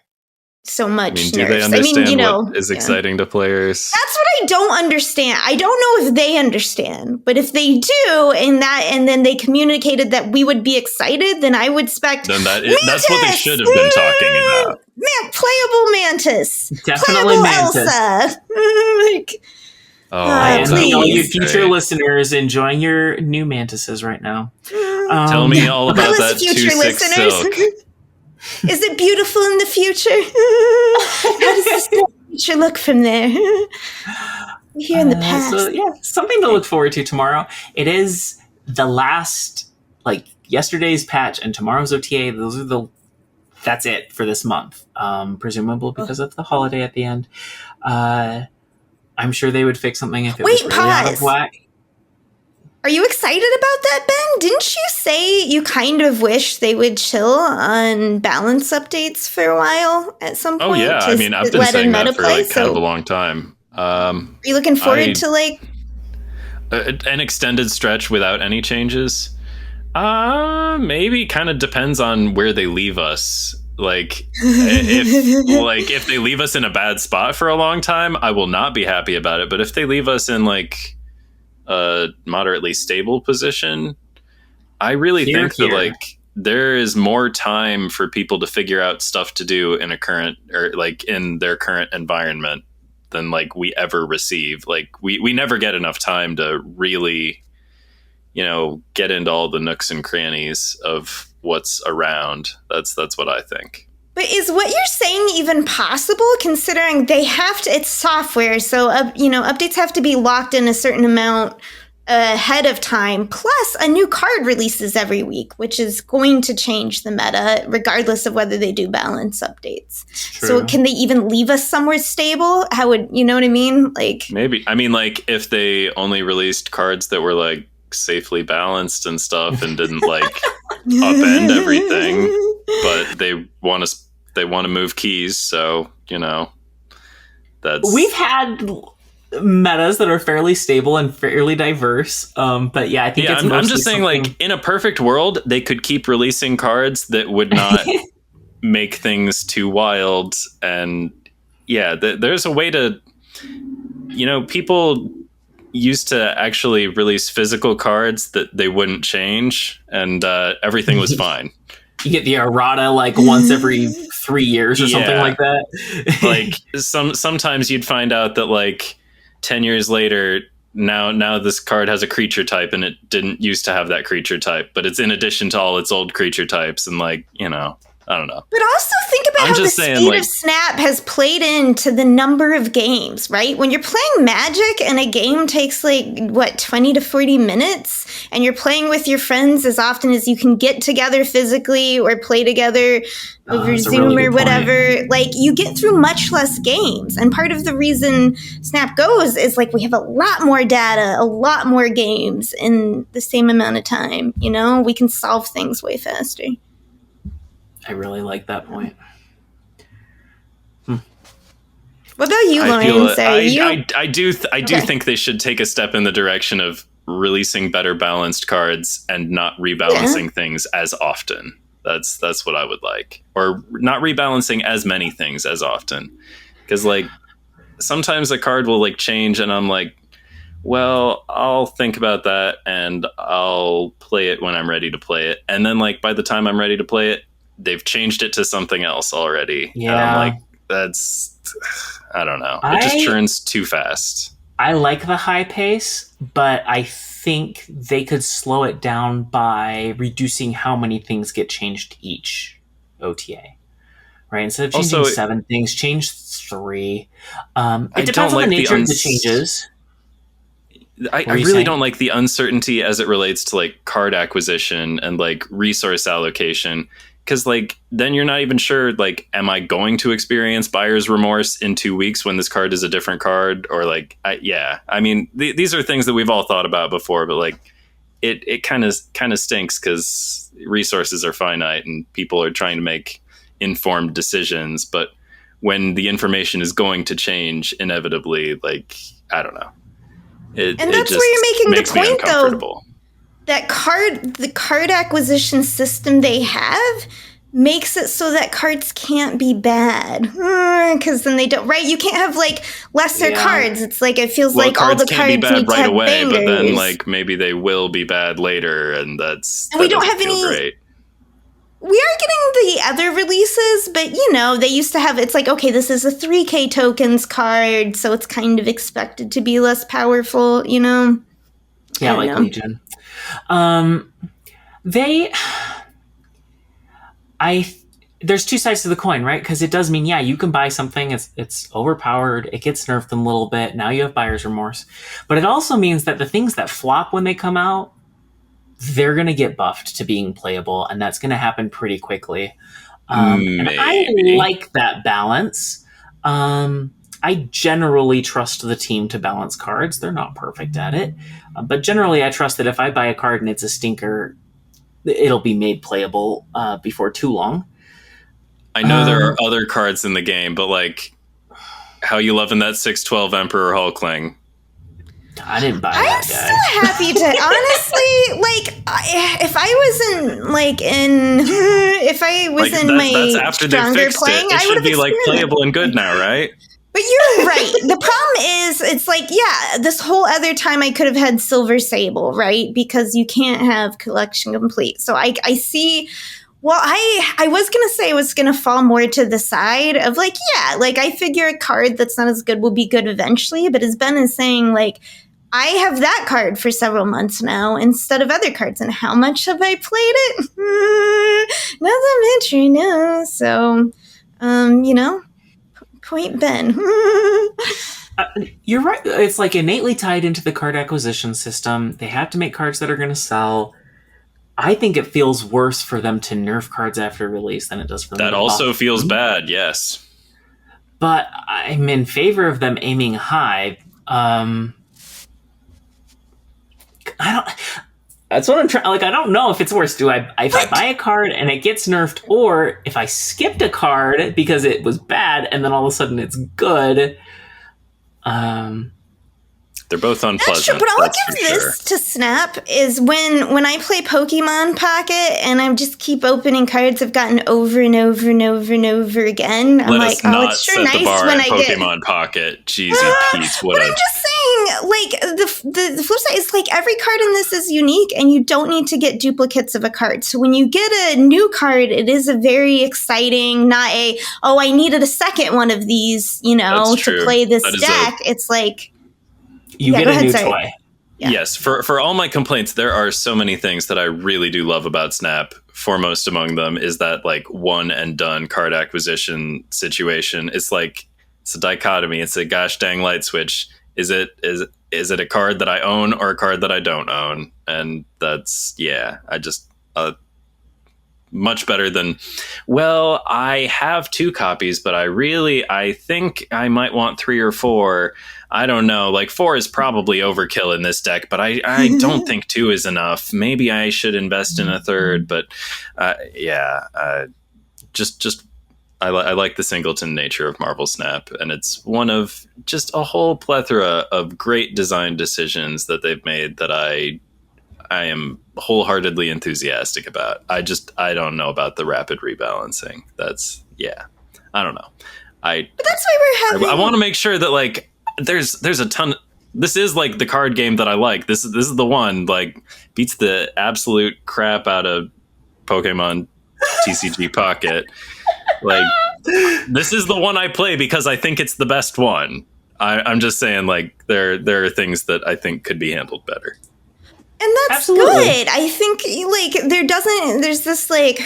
so much. I mean, do they understand what is exciting to players? That's what I don't understand. I don't know if they understand, but if they do, and then they communicated that we would be excited, then I would expect. Then that's what they should have been talking about. Playable Mantis, Definitely playable Mantis. Elsa. And all you please. future listeners enjoying your new mantises right now. Tell me all about that future 2/6 silk. Is it beautiful in the future? How does the future look from there? Here in the past. So, yeah, something to look forward to tomorrow. It is the last, yesterday's patch and tomorrow's OTA. That's it for this month. Presumably because of the holiday at the end. I'm sure they would fix something if it was really out of whack. Are you excited about that, Ben? Didn't you say you kind of wish they would chill on balance updates for a while at some point? Oh, yeah. I mean, I've been saying that for kind of a long time. Are you looking forward to an extended stretch without any changes? Maybe. Kind of depends on where they leave us. If they leave us in a bad spot for a long time, I will not be happy about it. But if they leave us in a moderately stable position, I really think that there is more time for people to figure out stuff to do in in their current environment than we ever receive. We never get enough time to really, get into all the nooks and crannies of what's around. That's what I think. But is what you're saying even possible, considering they have to, it's software, so, updates have to be locked in a certain amount ahead of time, plus a new card releases every week, which is going to change the meta, regardless of whether they do balance updates. So can they even leave us somewhere stable? How would, you know what I mean? Maybe. I mean, if they only released cards that were, safely balanced and stuff and didn't, upend everything, but they want to move keys, so that's. We've had metas that are fairly stable and fairly diverse, but yeah, I think I'm just saying in a perfect world they could keep releasing cards that would not make things too wild, and there's a way to people used to actually release physical cards that they wouldn't change, and everything was fine. You get the errata once every 3 years or something like that. Sometimes you'd find out that 10 years later, now this card has a creature type and it didn't used to have that creature type, but it's in addition to all its old creature types, and I don't know. But also think about how the speed of Snap has played into the number of games, right? When you're playing Magic and a game takes 20 to 40 minutes, and you're playing with your friends as often as you can get together physically or play together over Zoom or whatever, you get through much less games. And part of the reason Snap goes is we have a lot more data, a lot more games in the same amount of time. We can solve things way faster. I really like that point. What about you, Lauren? I do think they should take a step in the direction of releasing better balanced cards and not rebalancing things as often. That's what I would like, or not rebalancing as many things as often, because sometimes a card will change, and I'm well, I'll think about that and I'll play it when I'm ready to play it, and then by the time I'm ready to play it, they've changed it to something else already. Yeah. And I don't know. It just churns too fast. I like the high pace, but I think they could slow it down by reducing how many things get changed each OTA. Right? Instead of changing 7 things, change 3. It depends on the nature of the changes. I really don't like the uncertainty as it relates to card acquisition and resource allocation. Because then you're not even sure, am I going to experience buyer's remorse in 2 weeks when this card is a different card? Or I mean, these are things that we've all thought about before, but it kind of stinks because resources are finite and people are trying to make informed decisions. But when the information is going to change inevitably, I don't know. And that's where you're making the point, though. That the card acquisition system they have makes it so that cards can't be bad. Because then they don't, right? You can't have, like, lesser cards. It's like, it feels like all the cards can't be bad need to right have away, bangers. but then, like, maybe they will be bad later, and that we don't have feel any... great. We are getting the other releases, but, you know, they used to have, it's like, okay, this is a 3K tokens card, so it's kind of expected to be less powerful, you know? Yeah, like Legion. There's two sides to the coin, right? Because it does mean, yeah, you can buy something, it's overpowered, it gets nerfed a little bit, now you have buyer's remorse. But it also means that the things that flop when they come out, they're going to get buffed to being playable, and that's going to happen pretty quickly. And I like that balance. I generally trust the team to balance cards. They're not perfect at it. But generally, I trust that if I buy a card and it's a stinker, it'll be made playable before too long. I know there are other cards in the game, but, like, how you loving that 6/12 Emperor Hulkling? I didn't buy that guy. I'm so happy to, honestly, like, if I wasn't, like, if I was in my after stronger playing, it I would should have be, like, playable and good now, right? But you're right. The problem is, it's like, yeah, this whole other time I could have had Silver Sable, right? Because you can't have collection complete. So I see... Well, I was going to say I was going to fall more to the side of, like, yeah, like, I figure a card that's not as good will be good eventually. But as Ben is saying, like, I have that card for several months now instead of other cards. And how much have I played it? Not that much right now. So, you know, point Ben. You're right. It's, like, innately tied into the card acquisition system. They have to make cards that are going to sell. I think it feels worse for them to nerf cards after release than it does for them that to also buff feels them. bad, yes. But I'm in favor of them aiming high. I don't... That's what I'm trying... Like, I don't know if it's worse. If I buy a card and it gets nerfed, or if I skipped a card because it was bad and then all of a sudden it's good... They're both unpleasant. That's true, but I'll give this to Snap is when I play Pokemon Pocket and I just keep opening cards I've gotten over and over and over and over again. I'm like, oh, it's sure nice when I get Pokemon Pocket. Jeezy Pete, what But I'm just saying, like, the flip side is, like, every card in this is unique and you don't need to get duplicates of a card. So when you get a new card, it is a very exciting, not a, oh, I needed a second one of these, you know, to play this deck. It's like... You get a new toy. Yeah. Yes, for all my complaints, there are so many things that I really do love about Snap. Foremost among them is that, like, one and done card acquisition situation. It's like, it's a dichotomy. It's a gosh dang light switch. Is it a card that I own or a card that I don't own? And that's, yeah, I just much better than, well, I have 2 copies, but I think I might want 3 or 4. I don't know. Like, 4 is probably overkill in this deck, but I don't think 2 is enough. Maybe I should invest in a 3rd, but I like the singleton nature of Marvel Snap, and it's one of just a whole plethora of great design decisions that they've made that I am wholeheartedly enthusiastic about. I don't know about the rapid rebalancing. I don't know. But that's why we're having... I want to make sure that, like, there's a ton. This is, like, the card game that I like. This is the one, like, beats the absolute crap out of Pokemon TCG Pocket. Like, this is the one I play because I think it's the best one. I'm just saying, like, there are things that I think could be handled better. And that's good. I think, like, there's this, like,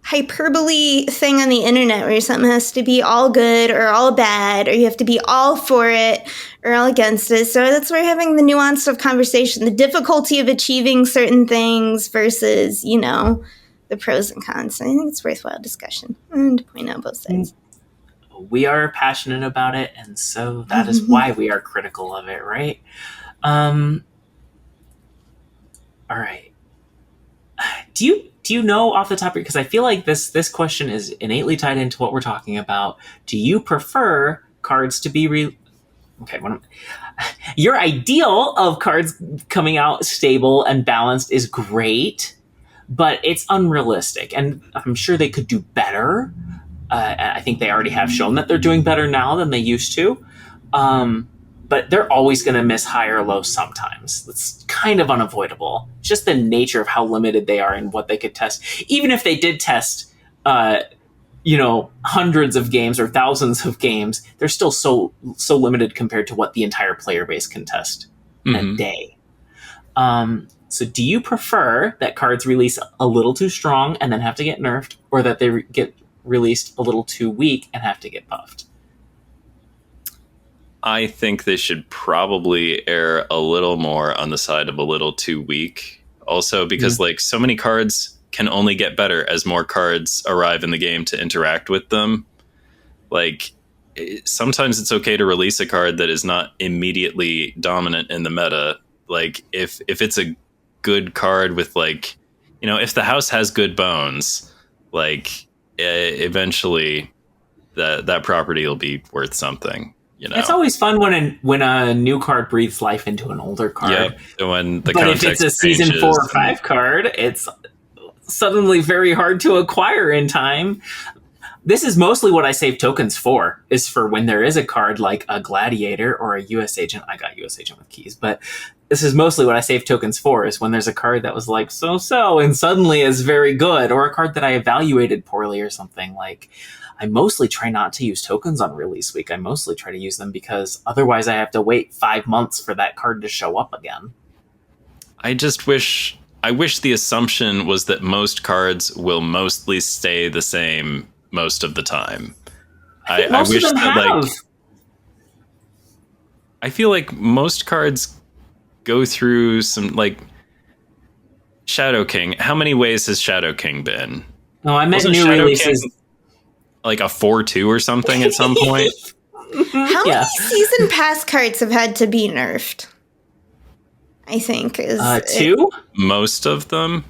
hyperbole thing on the internet where something has to be all good or all bad, or you have to be all for it or all against it. So that's where we're having the nuance of conversation, the difficulty of achieving certain things versus, you know, the pros and cons. So I think it's worthwhile discussion and to point out both sides. We are passionate about it, and so that is why we are critical of it, right? All right. Do you know off the top, because I feel like this question is innately tied into what we're talking about. Do you prefer cards to be your ideal of cards coming out stable and balanced is great, but it's unrealistic, and I'm sure they could do better. I think they already have shown that they're doing better now than they used to. But they're always going to miss high or low sometimes. It's kind of unavoidable. Just the nature of how limited they are and what they could test. Even if they did test, hundreds of games or thousands of games, they're still so limited compared to what the entire player base can test in a day. So do you prefer that cards release a little too strong and then have to get nerfed, or that they get released a little too weak and have to get buffed? I think they should probably err a little more on the side of a little too weak. Also, because like so many cards can only get better as more cards arrive in the game to interact with them. Like sometimes it's okay to release a card that is not immediately dominant in the meta. Like if it's a good card with like, if the house has good bones, like eventually that property will be worth something. It's always fun when a new card breathes life into an older card. Yep. But if it's a season 4 or 5 card, it's suddenly very hard to acquire in time. This is mostly what I save tokens for, is for when there is a card like a Gladiator or a US Agent. I got US Agent with keys, but this is mostly what I save tokens for, is when there's a card that was like so and suddenly is very good, or a card that I evaluated poorly or something. Like, I mostly try not to use tokens on release week. I mostly try to use them because otherwise I have to wait 5 months for that card to show up again. I wish the assumption was that most cards will mostly stay the same most of the time. I wish that I feel like most cards go through some, like Shadow King. How many ways has Shadow King been? No, I meant new releases. King, like a 4-2 or something at some point. How many season pass cards have had to be nerfed? I think is 2. Most of them.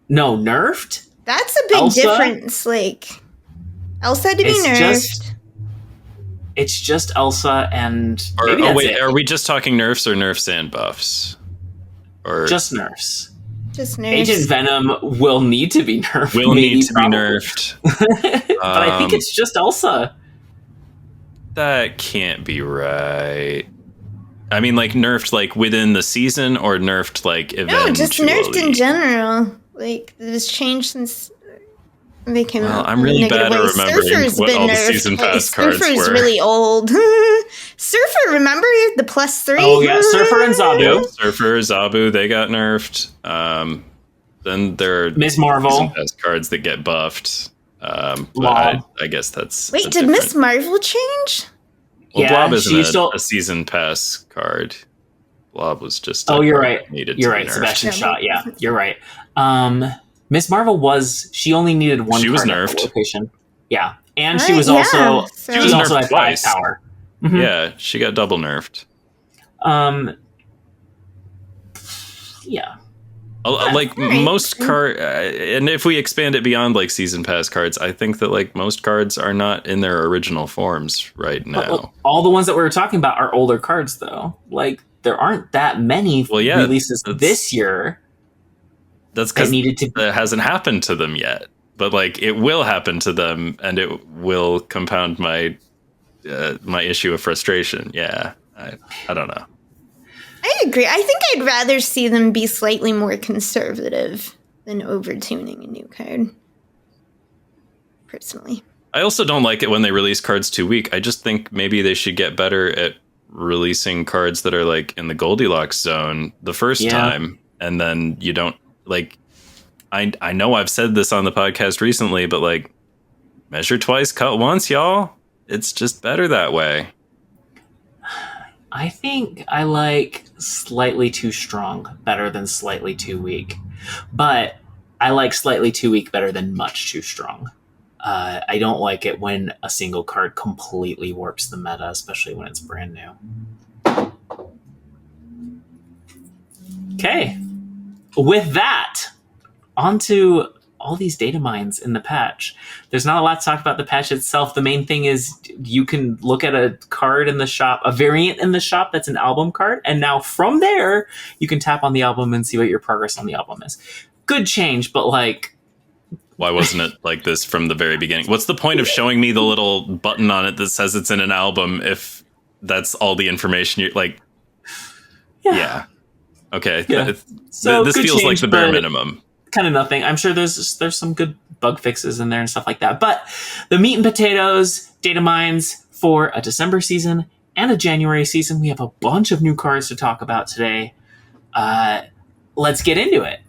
No, nerfed. That's a big difference. Like Elsa had to be nerfed. It's just Elsa and. Are we just talking nerfs or nerfs and buffs? Or just nerfs? Just nerfs. Agent Venom will need to be nerfed. Will need to be nerfed. But I think it's just Elsa. That can't be right. I mean, like nerfed like within the season, or nerfed like eventually? No, just nerfed in general. Like it's changed since they came out. I'm really bad at remembering what all the season pass cards were. Surfer's really old. Surfer, remember the +3? Oh yeah, Surfer and Zabu. Yep, Surfer, Zabu, they got nerfed. Then there are Miss Marvel season pass cards that get buffed. But I guess that's. Wait, did Miss Marvel change? Well, yeah, Blob isn't a season pass card. Blob was just. You're right. You're right. Sebastian Shaw. Yeah, you're right. Miss Marvel she only needed one. She was nerfed. Location. Yeah, and she was also she was nerfed twice. Power. Mm-hmm. Yeah, she got double nerfed. Yeah. Like most and if we expand it beyond like season pass cards, I think that like most cards are not in their original forms right now. All the ones that we were talking about are older cards, though. Like there aren't that many releases this year. That's because that hasn't happened to them yet. But like it will happen to them, and it will compound my my issue of frustration. Yeah, I don't know. I agree. I think I'd rather see them be slightly more conservative than over-tuning a new card. Personally. I also don't like it when they release cards too weak. I just think maybe they should get better at releasing cards that are like in the Goldilocks zone the first time. And then you don't like, I know I've said this on the podcast recently, but like measure twice, cut once, y'all. It's just better that way. I think I like slightly too strong better than slightly too weak. But I like slightly too weak better than much too strong. I don't like it when a single card completely warps the meta, especially when it's brand new. Okay. With that, on to all these data mines in the patch. There's not a lot to talk about the patch itself. The main thing is you can look at a card in the shop, a variant in the shop that's an album card, and now from there, you can tap on the album and see what your progress on the album is. good change, but like, why wasn't it like this from the very beginning? What's the point of showing me the little button on it that says it's in an album if that's all the information you're like? Yeah. Okay. Yeah. So this feels like the bare minimum. Kind of nothing. I'm sure there's some good bug fixes in there and stuff like that. But the meat and potatoes, data mines for a December season and a January season. We have a bunch of new cards to talk about today. Let's get into it.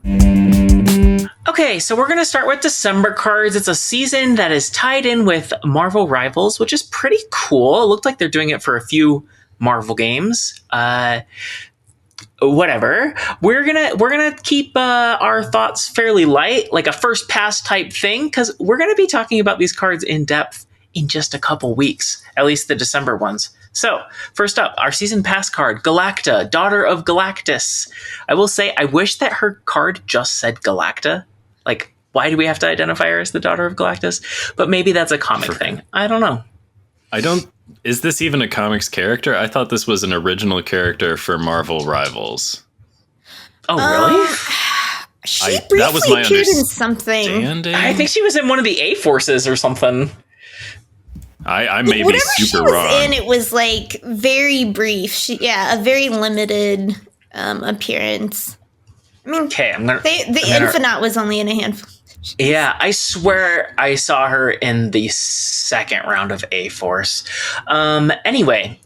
Okay, so we're going to start with December cards. It's a season that is tied in with Marvel Rivals, which is pretty cool. It looked like they're doing it for a few Marvel games. Whatever. We're gonna keep our thoughts fairly light, like a first pass type thing, because we're gonna be talking about these cards in depth in just a couple weeks, at least the December ones. So, first up, our season pass card, Galacta, daughter of Galactus. I will say, I wish that her card just said Galacta. Like, why do we have to identify her as the daughter of Galactus? But maybe that's a comic thing. I don't know. Is this even a comics character? I thought this was an original character for Marvel Rivals. Oh, really? She briefly appeared in something. I think she was in one of the A-Forces or something. I may be super wrong. Whatever she was in, it was like very brief. A very limited appearance. I mean, okay, the Infinite was only in a handful. Yeah, I swear I saw her in the second round of A-Force. Anyway,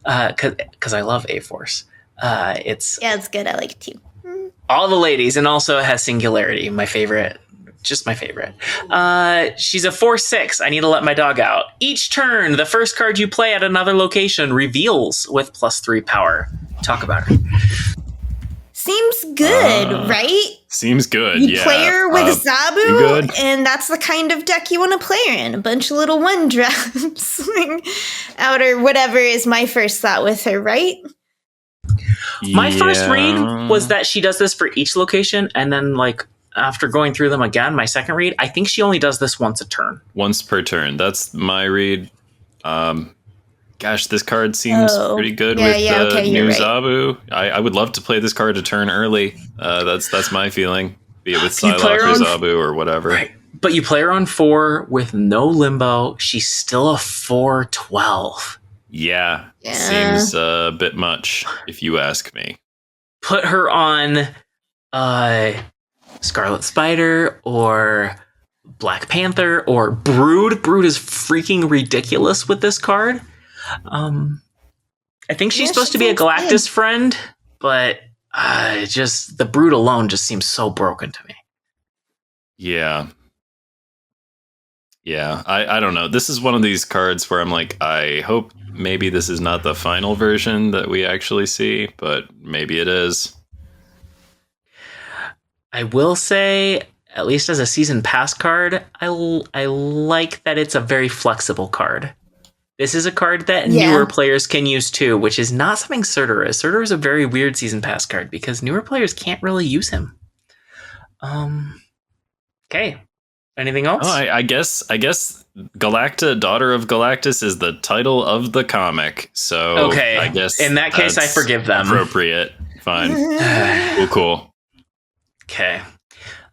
because I love A-Force. It's good. I like it too. All the ladies, and also it has Singularity, my favorite. Just my favorite. She's a 4/6. I need to let my dog out. Each turn, the first card you play at another location reveals with +3 power. Talk about her. Seems good, right? Seems good, you play her with Zabu, and that's the kind of deck you want to play her in. A bunch of little 1-drops out or whatever is my first thought with her, right? My first read was that she does this for each location, and then like after going through them again, my second read, I think she only does this once a turn. Once per turn. That's my read. Gosh, this card seems pretty good with the new Zabu. I would love to play this card a turn early. That's my feeling. Be it with Psylocke or Zabu or whatever. Right. But you play her on 4 with no limbo. She's still a 4/12. Yeah. Seems a bit much, if you ask me. Put her on Scarlet Spider or Black Panther or Brood. Brood is freaking ridiculous with this card. I think she's supposed to be a Galactus friend, but just the Brood alone just seems so broken to me. Yeah. I don't know. This is one of these cards where I'm like, I hope maybe this is not the final version that we actually see, but maybe it is. I will say, at least as a season pass card, I like that it's a very flexible card. This is a card that newer players can use too, which is not something Surtur is. Surtur is a very weird season pass card because newer players can't really use him. Okay. Anything else? Oh, I guess Galacta, Daughter of Galactus is the title of the comic. So okay. I guess in that case I forgive them. Appropriate. Fine. Cool. Okay.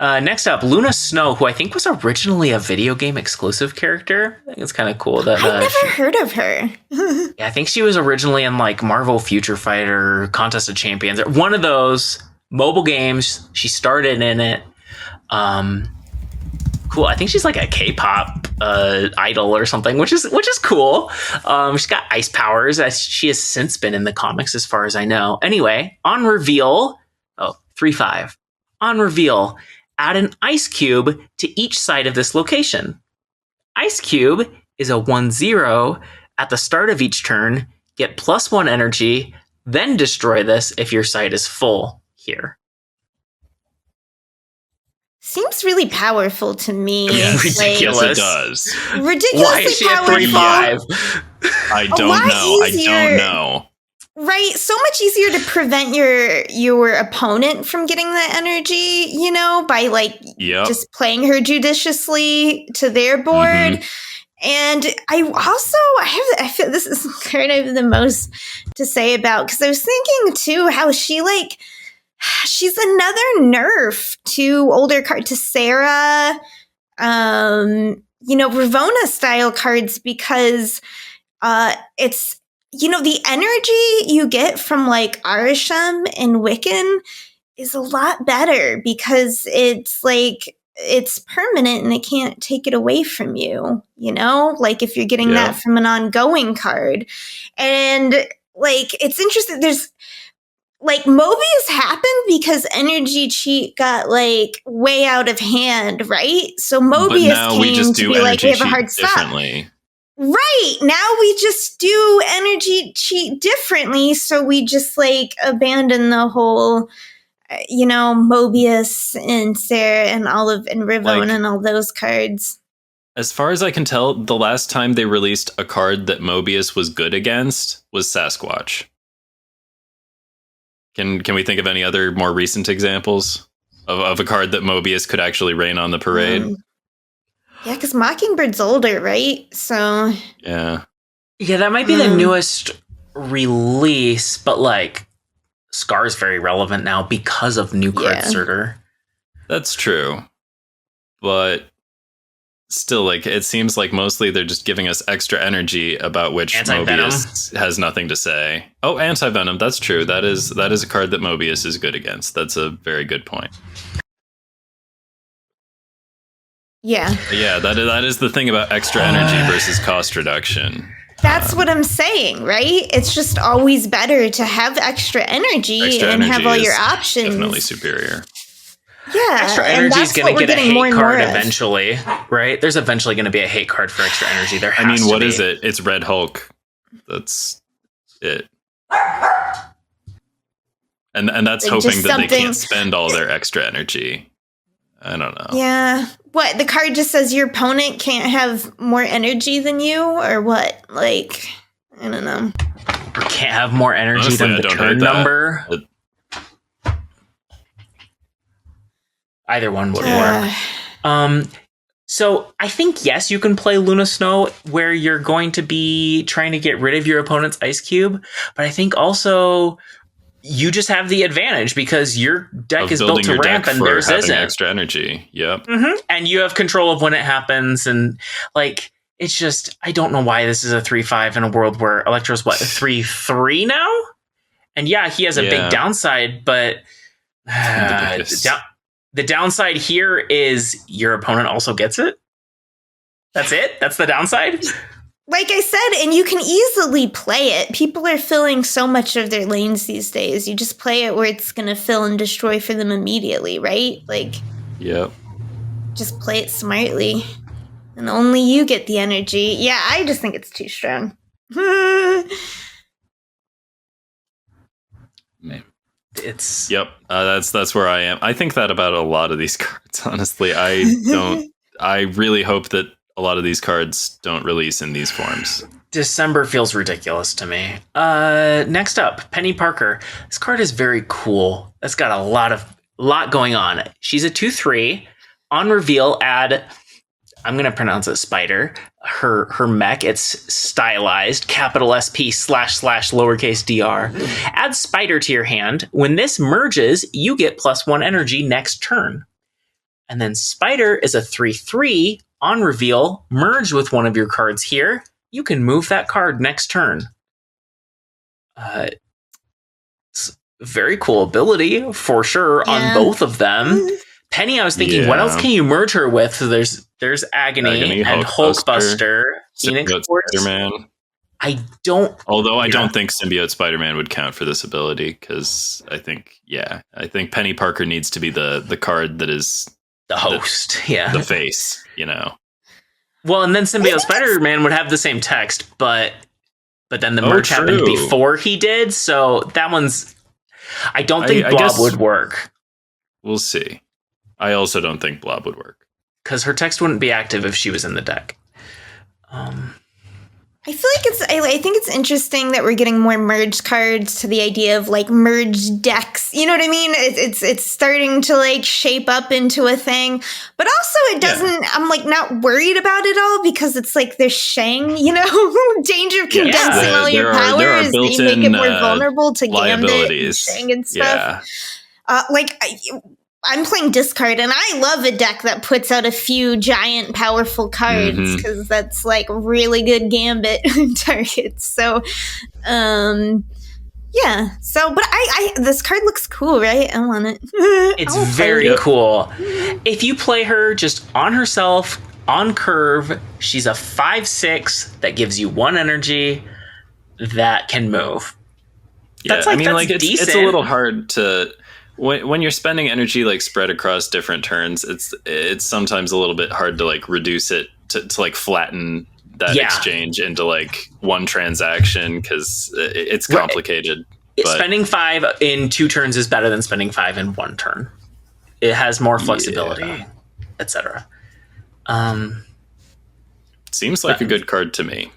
Next up, Luna Snow, who I think was originally a video game exclusive character. I think it's kind of cool that I've never heard of her. Yeah, I think she was originally in like Marvel Future Fighter, Contest of Champions, or one of those mobile games. She started in it. Cool. I think she's like a K-pop idol or something, which is cool. She's got ice powers. She has since been in the comics, as far as I know. Anyway, on reveal, 3/5. On reveal, add an ice cube to each side of this location. Ice cube is a 1/0 at the start of each turn. Get +1 energy, then destroy this if your side is full here. Seems really powerful to me. Yes, ridiculous. It does. Ridiculously Why is she at powerful. 3/5? I don't know. Right, so much easier to prevent your opponent from getting that energy, by just playing her judiciously to their board. Mm-hmm. And I feel this is kind of the most to say about, because I was thinking too how she she's another nerf to older card to Sarah, Ravonna style cards, because it's, the energy you get from like Arisham and Wiccan is a lot better because it's like it's permanent and they can't take it away from you, like if you're getting that from an ongoing card. And like it's interesting, there's like Mobius happened because energy cheat got like way out of hand, right? So Mobius came to be like, we have a hard stop. Right. Now we just do energy cheat differently. So we just like abandon the whole, Mobius and Sarah and Olive and Ravonna and all those cards. As far as I can tell, the last time they released a card that Mobius was good against was Sasquatch. Can we think of any other more recent examples of a card that Mobius could actually rain on the parade? Yeah, because Mockingbird's older, right? So yeah, that might be the newest release, but like Scar's very relevant now because of new card Surtur. That's true, but still, like it seems like mostly they're just giving us extra energy about which Mobius has nothing to say. Oh, Anti-Venom, that's true. That is a card that Mobius is good against. That's a very good point. Yeah. Yeah, that is the thing about extra energy versus cost reduction. That's what I'm saying, right? It's just always better to have extra energy and have all your options. Definitely superior. Yeah, extra energy is going to get a hate card eventually, right? There's eventually going to be a hate card for extra energy. What is it? It's Red Hulk. That's it. And that's hoping that they can't spend all their extra energy. I don't know. Yeah. What? The card just says your opponent can't have more energy than you, or what? Like, I don't know. Or can't have more energy than the turn number. Either one would work. So I think, yes, you can play Luna Snow where you're going to be trying to get rid of your opponent's Ice Cube. But I think also you just have the advantage because your deck is built to ramp and theirs isn't. Extra energy. Yep. Mm-hmm. And you have control of when it happens. And like, it's just, I don't know why this is a 3-5 in a world where Electro's 3-3 now? And yeah, he has a big downside, but the downside here is your opponent also gets it. That's it? That's the downside? Like I said, and you can easily play it. People are filling so much of their lanes these days. You just play it where it's going to fill and destroy for them immediately, right? Like, yep. Just play it smartly. And only you get the energy. Yeah, I just think it's too strong. It's that's where I am. I think that about a lot of these cards, honestly. I really hope that a lot of these cards don't release in these forms. December feels ridiculous to me. Next up, Penny Parker. This card is very cool. It's got a lot going on. She's a 2/3. On reveal, add, I'm going to pronounce it Spider. Her mech, it's stylized, capital SP / lowercase dr. Add Spider to your hand. When this merges, you get +1 energy next turn. And then Spider is a 3/3. On reveal, merge with one of your cards here. You can move that card next turn. It's a very cool ability, for sure, on both of them. Penny, I was thinking, what else can you merge her with? So there's Agony and Hulkbuster. Symbiote Spider-Man. I don't think Symbiote Spider-Man would count for this ability, because I think Penny Parker needs to be the card that is the host, the face, Well, and then Symbiote Spider-Man would have the same text, but then the merge happened before he did, so that one's... I don't think Blob would work. We'll see. I also don't think Blob would work. Because her text wouldn't be active if she was in the deck. I feel like I think it's interesting that we're getting more merged cards to the idea of like merged decks. You know what I mean? It's starting to like shape up into a thing, but also it doesn't. I'm like not worried about it all because it's like there's Shang, danger of condensing all your powers. You make it more vulnerable to Gambit and Shang and stuff. I'm playing discard, and I love a deck that puts out a few giant, powerful cards because that's like really good gambit targets. So, yeah. So, but I this card looks cool, right? I want it. It's very cool. If you play her just on herself, on curve, she's a 5/6 that gives you 1 energy that can move. Yeah, that's decent. It's a little hard to when you're spending energy like spread across different turns. It's sometimes a little bit hard to like reduce it to like flatten that exchange into like one transaction because it's complicated. But spending 5 in 2 turns is better than spending 5 in 1 turn. It has more flexibility, etc. Seems like a good card to me.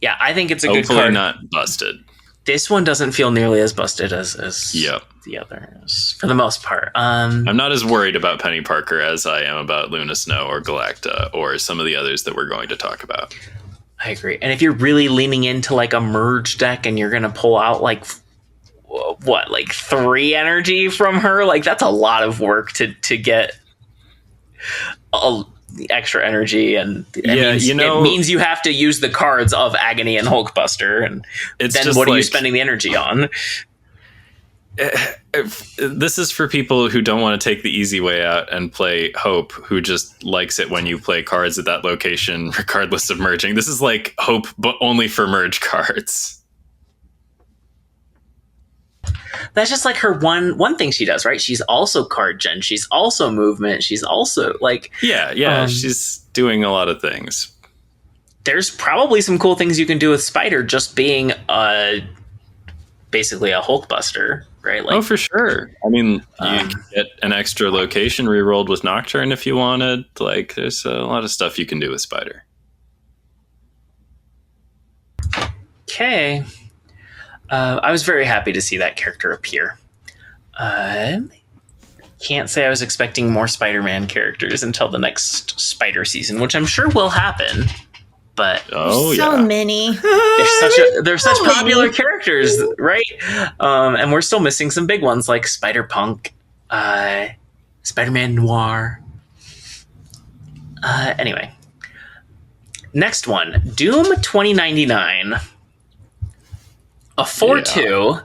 Yeah, I think it's a good card. Hopefully not busted. This one doesn't feel nearly as busted as the others, for the most part. I'm not as worried about Penny Parker as I am about Luna Snow or Galacta or some of the others that we're going to talk about. I agree. And if you're really leaning into like a merge deck and you're going to pull out like 3 energy from her, like that's a lot of work to get extra energy, and it means you have to use the cards of Agony and Hulkbuster, and then what are you spending the energy on? This is for people who don't want to take the easy way out and play Hope, who just likes it when you play cards at that location regardless of merging. This is like Hope but only for merge cards. That's just like her one thing she does, right? She's also card gen. She's also movement. She's also like... Yeah, she's doing a lot of things. There's probably some cool things you can do with Spider just being basically a Hulkbuster, right? Like, for sure. I mean, you can get an extra location rerolled with Nocturne if you wanted. Like, there's a lot of stuff you can do with Spider. Okay. I was very happy to see that character appear. Can't say I was expecting more Spider-Man characters until the next Spider season, which I'm sure will happen. But many. They're such popular characters, right? And we're still missing some big ones like Spider-Punk, Spider-Man Noir. Anyway, next one, Doom 2099. A 4/2.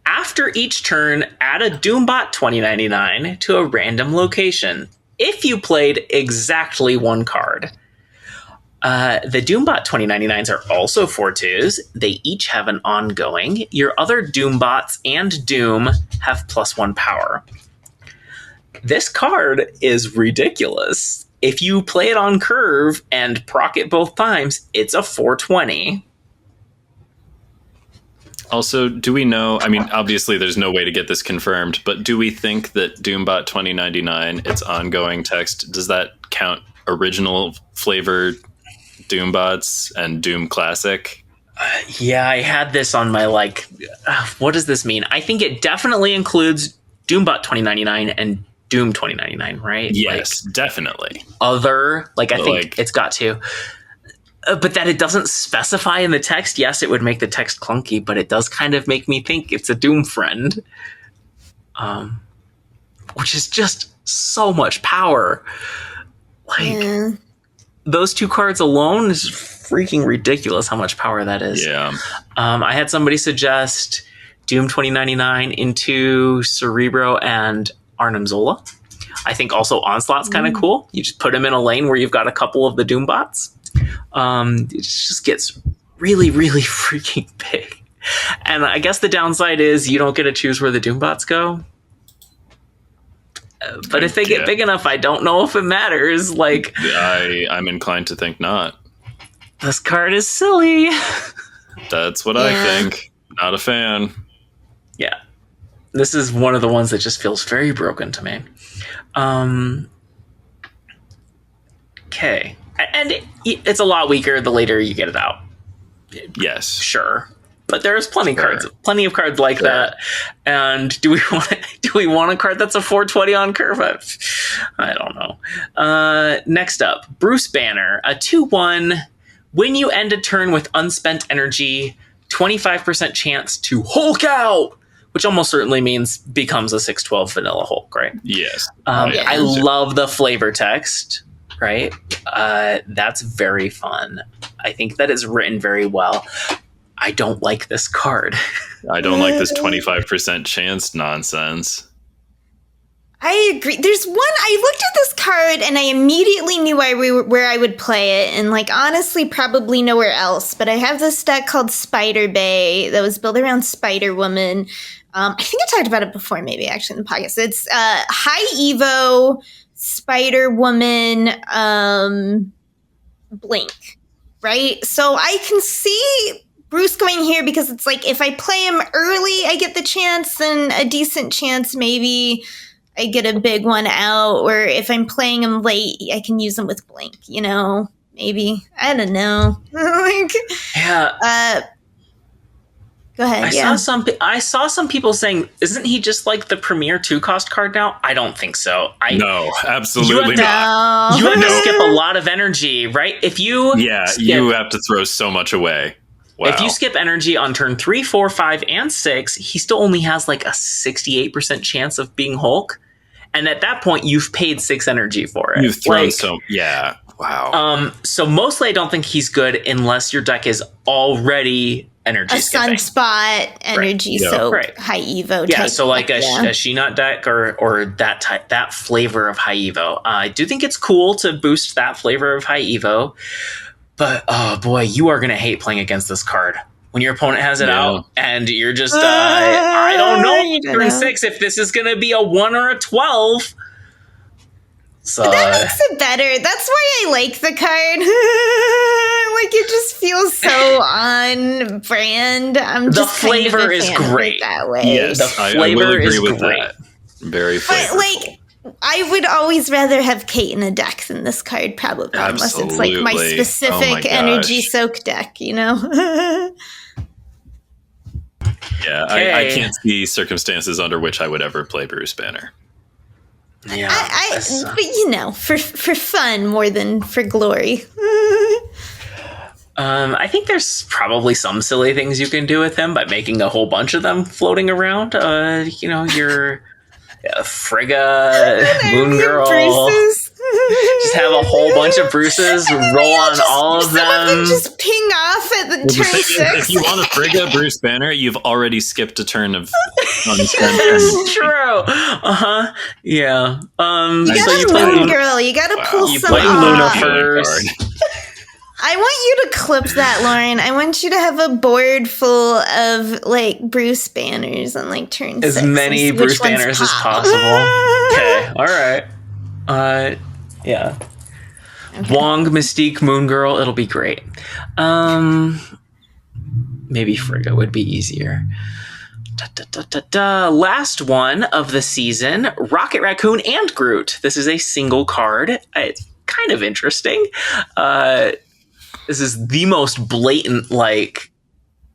After each turn, add a Doombot 2099 to a random location if you played exactly 1 card. The Doombot 2099s are also 4/2s. They each have an ongoing. Your other Doombots and Doom have +1 power. This card is ridiculous. If you play it on curve and proc it both times, it's a 4/20. Also, do we know, I mean, obviously there's no way to get this confirmed, but do we think that Doombot 2099, its ongoing text, does that count original flavor Doombots and Doom Classic? Yeah, I had this on my, what does this mean? I think it definitely includes Doombot 2099 and Doom 2099, right? Yes, definitely. I think it's got to. But that it doesn't specify in the text, yes, it would make the text clunky, but it does kind of make me think it's a Doom friend. Which is just so much power. Those 2 cards alone is freaking ridiculous how much power that is. Yeah. I had somebody suggest Doom 2099 into Cerebro and Arnim Zola. I think also Onslaught's kind of cool. You just put him in a lane where you've got a couple of the Doombots. It just gets really, really freaking big. And I guess the downside is you don't get to choose where the Doombots go. But if they get big enough, I don't know if it matters. I'm inclined to think not. This card is silly. That's what I think. Not a fan. Yeah. This is one of the ones that just feels very broken to me. Okay. And it's a lot weaker the later you get it out. Yes. Sure. But there's plenty of cards like that. And do we want a card that's a 4/20 on curve? I don't know. Next up, Bruce Banner, a 2/1. When you end a turn with unspent energy, 25% chance to Hulk out which almost certainly means becomes a 612 vanilla Hulk, right? Yes. I love the flavor text, right? That's very fun. I think that is written very well. I don't like this card. I don't like this 25% chance nonsense. I agree. There's one, I looked at this card and I immediately knew where I would play it, and like honestly probably nowhere else, but I have this deck called Spider Bay that was built around Spider Woman. I think I talked about it before, maybe actually in the podcast. It's high Evo, Spider Woman, Blink, right? So I can see Bruce going here because it's like if I play him early, I get the chance, and a decent chance maybe I get a big one out, or if I'm playing him late, I can use him with Blink, you know? Maybe. I don't know. Like, yeah. Go ahead. I saw some people saying, isn't he just like the premier 2-cost card now? I don't think so. No, absolutely not. You have to skip a lot of energy, right? If you you have to throw so much away. Wow. If you skip energy on turn 3, 4, 5, and 6, he still only has like a 68% chance of being Hulk. And at that point, you've paid 6 energy for it. You've thrown wow. So mostly I don't think he's good unless your deck is already energy skipping. A Sunspot energy, high Evo. Yeah, so like a She-Not deck or that flavor of high Evo. I do think it's cool to boost that flavor of high Evo. But, oh boy, you are going to hate playing against this card. When your opponent has it out and you're just, I don't know, turn 6 if this is going to be a 1 or a 12. So but that makes it better. That's why I like the card. Like, it just feels so on brand. The flavor is great. That way. Yes, the flavor I will agree with great. that. Very flavorful. But, like, I would always rather have Kate in a deck than this card, probably. Absolutely. Unless it's like my specific energy soak deck, you know? Yeah, okay. I can't see circumstances under which I would ever play Bruce Banner. Yeah, but you know, for fun more than for glory. I think there's probably some silly things you can do with him by making a whole bunch of them floating around. You know, your Frigga, Moon Girl. Just have a whole bunch of Bruces, roll on all of them. Some of them just ping off at the turn 6. If you want a Frigga Bruce Banner, you've already skipped a turn of unspent. It's true. Yeah. So you play Moon Girl. You gotta pull some play off. Luna first. I want you to clip that, Lauren. I want you to have a board full of like Bruce banners on like turn 6. As many Bruce banners as possible. Okay. All right. Yeah. Okay. Wong, Mystique, Moon Girl. It'll be great. Maybe Frigga would be easier. Last one of the season, Rocket Raccoon and Groot. This is a single card. It's kind of interesting. This is the most blatant, like,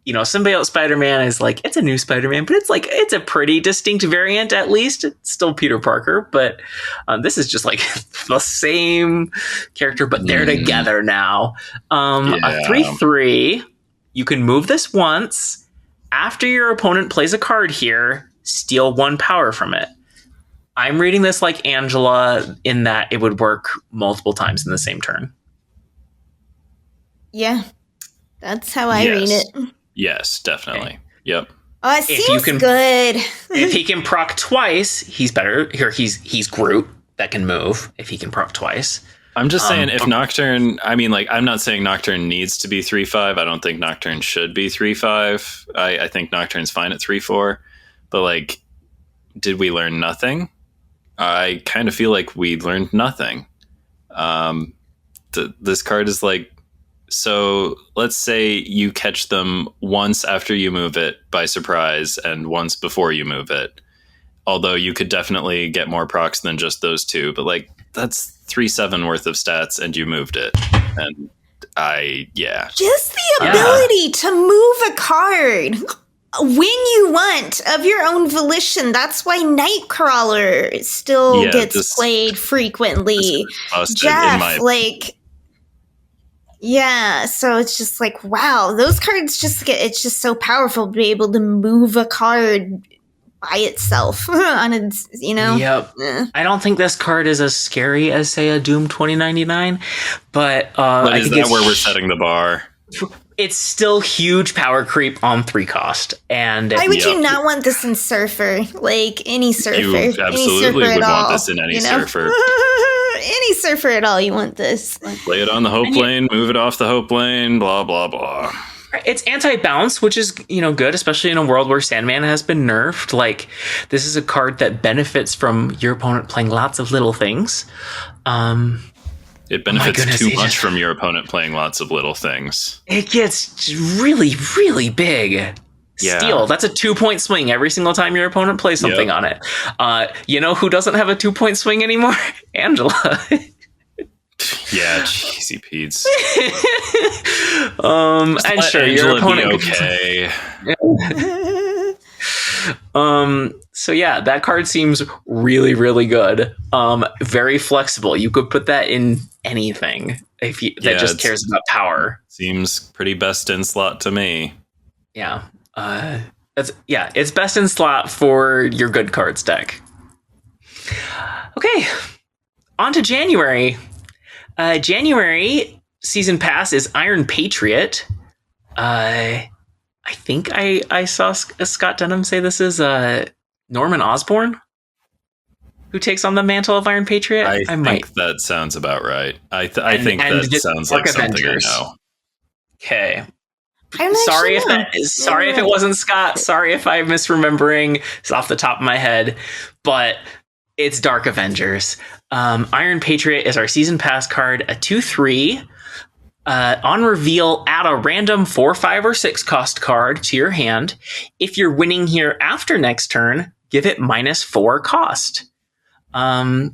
you know, Symbiote Spider-Man is like, it's a new Spider-Man, but it's like, it's a pretty distinct variant at least. It's still Peter Parker, but this is just like the same character, but they're together now. A 3/3, you can move this once. After your opponent plays a card here, steal 1 power from it. I'm reading this like Angela in that it would work multiple times in the same turn. Yeah, that's how I read it. Yes, definitely. Okay. Yep. Oh, it seems good. If he can proc twice, he's better. Here, he's Groot that can move if he can proc twice. I'm just saying, if Nocturne, I mean, like, I'm not saying Nocturne needs to be 3/5. I don't think Nocturne should be 3/5. I think Nocturne's fine at 3/4. But, like, did we learn nothing? I kind of feel like we learned nothing. This card is like, so let's say you catch them once after you move it by surprise and once before you move it. Although you could definitely get more procs than just those 2. But, like, that's 3/7 worth of stats and you moved it. And just the ability to move a card when you want of your own volition. That's why Nightcrawler still gets played frequently. Jeff, like, so it's just like, wow, those cards it's just so powerful to be able to move a card by itself on its, Yep. I don't think this card is as scary as, say, a Doom 2099, but But I is think that it's where we're setting the bar? It's still huge power creep on 3 cost. And why would you not want this in Surfer? Like any Surfer. You absolutely any surfer would at want all, this in any Surfer. Any Surfer at all, you want this. Play it on the Hope lane, move it off the Hope lane, blah, blah, blah. It's anti-bounce, which is, good, especially in a world where Sandman has been nerfed. Like, this is a card that benefits from your opponent playing lots of little things. It benefits too much from your opponent playing lots of little things. It gets really, really big. Yeah. Steal. That's a 2-point swing every single time your opponent plays something on it. You know who doesn't have a 2-point swing anymore? Angela. Yeah, cheesy Pete's. And sure, your opponent be okay. So yeah, that card seems really, really good. Very flexible. You could put that in anything that just cares about power. Seems pretty best in slot to me. Yeah. It's best in slot for your good cards deck. Okay. On to January. January season pass is Iron Patriot. I think I saw Scott Denham say this is Norman Osborn who takes on the mantle of Iron Patriot. I think that sounds about right. I think that sounds like something I know. Okay. Sorry if it wasn't Scott. Sorry if I'm misremembering. It's off the top of my head, but it's Dark Avengers. Iron Patriot is our season pass card, a 2/3. On reveal, add a random 4, 5, or 6 cost card to your hand. If you're winning here after next turn, give it -4 cost. I'll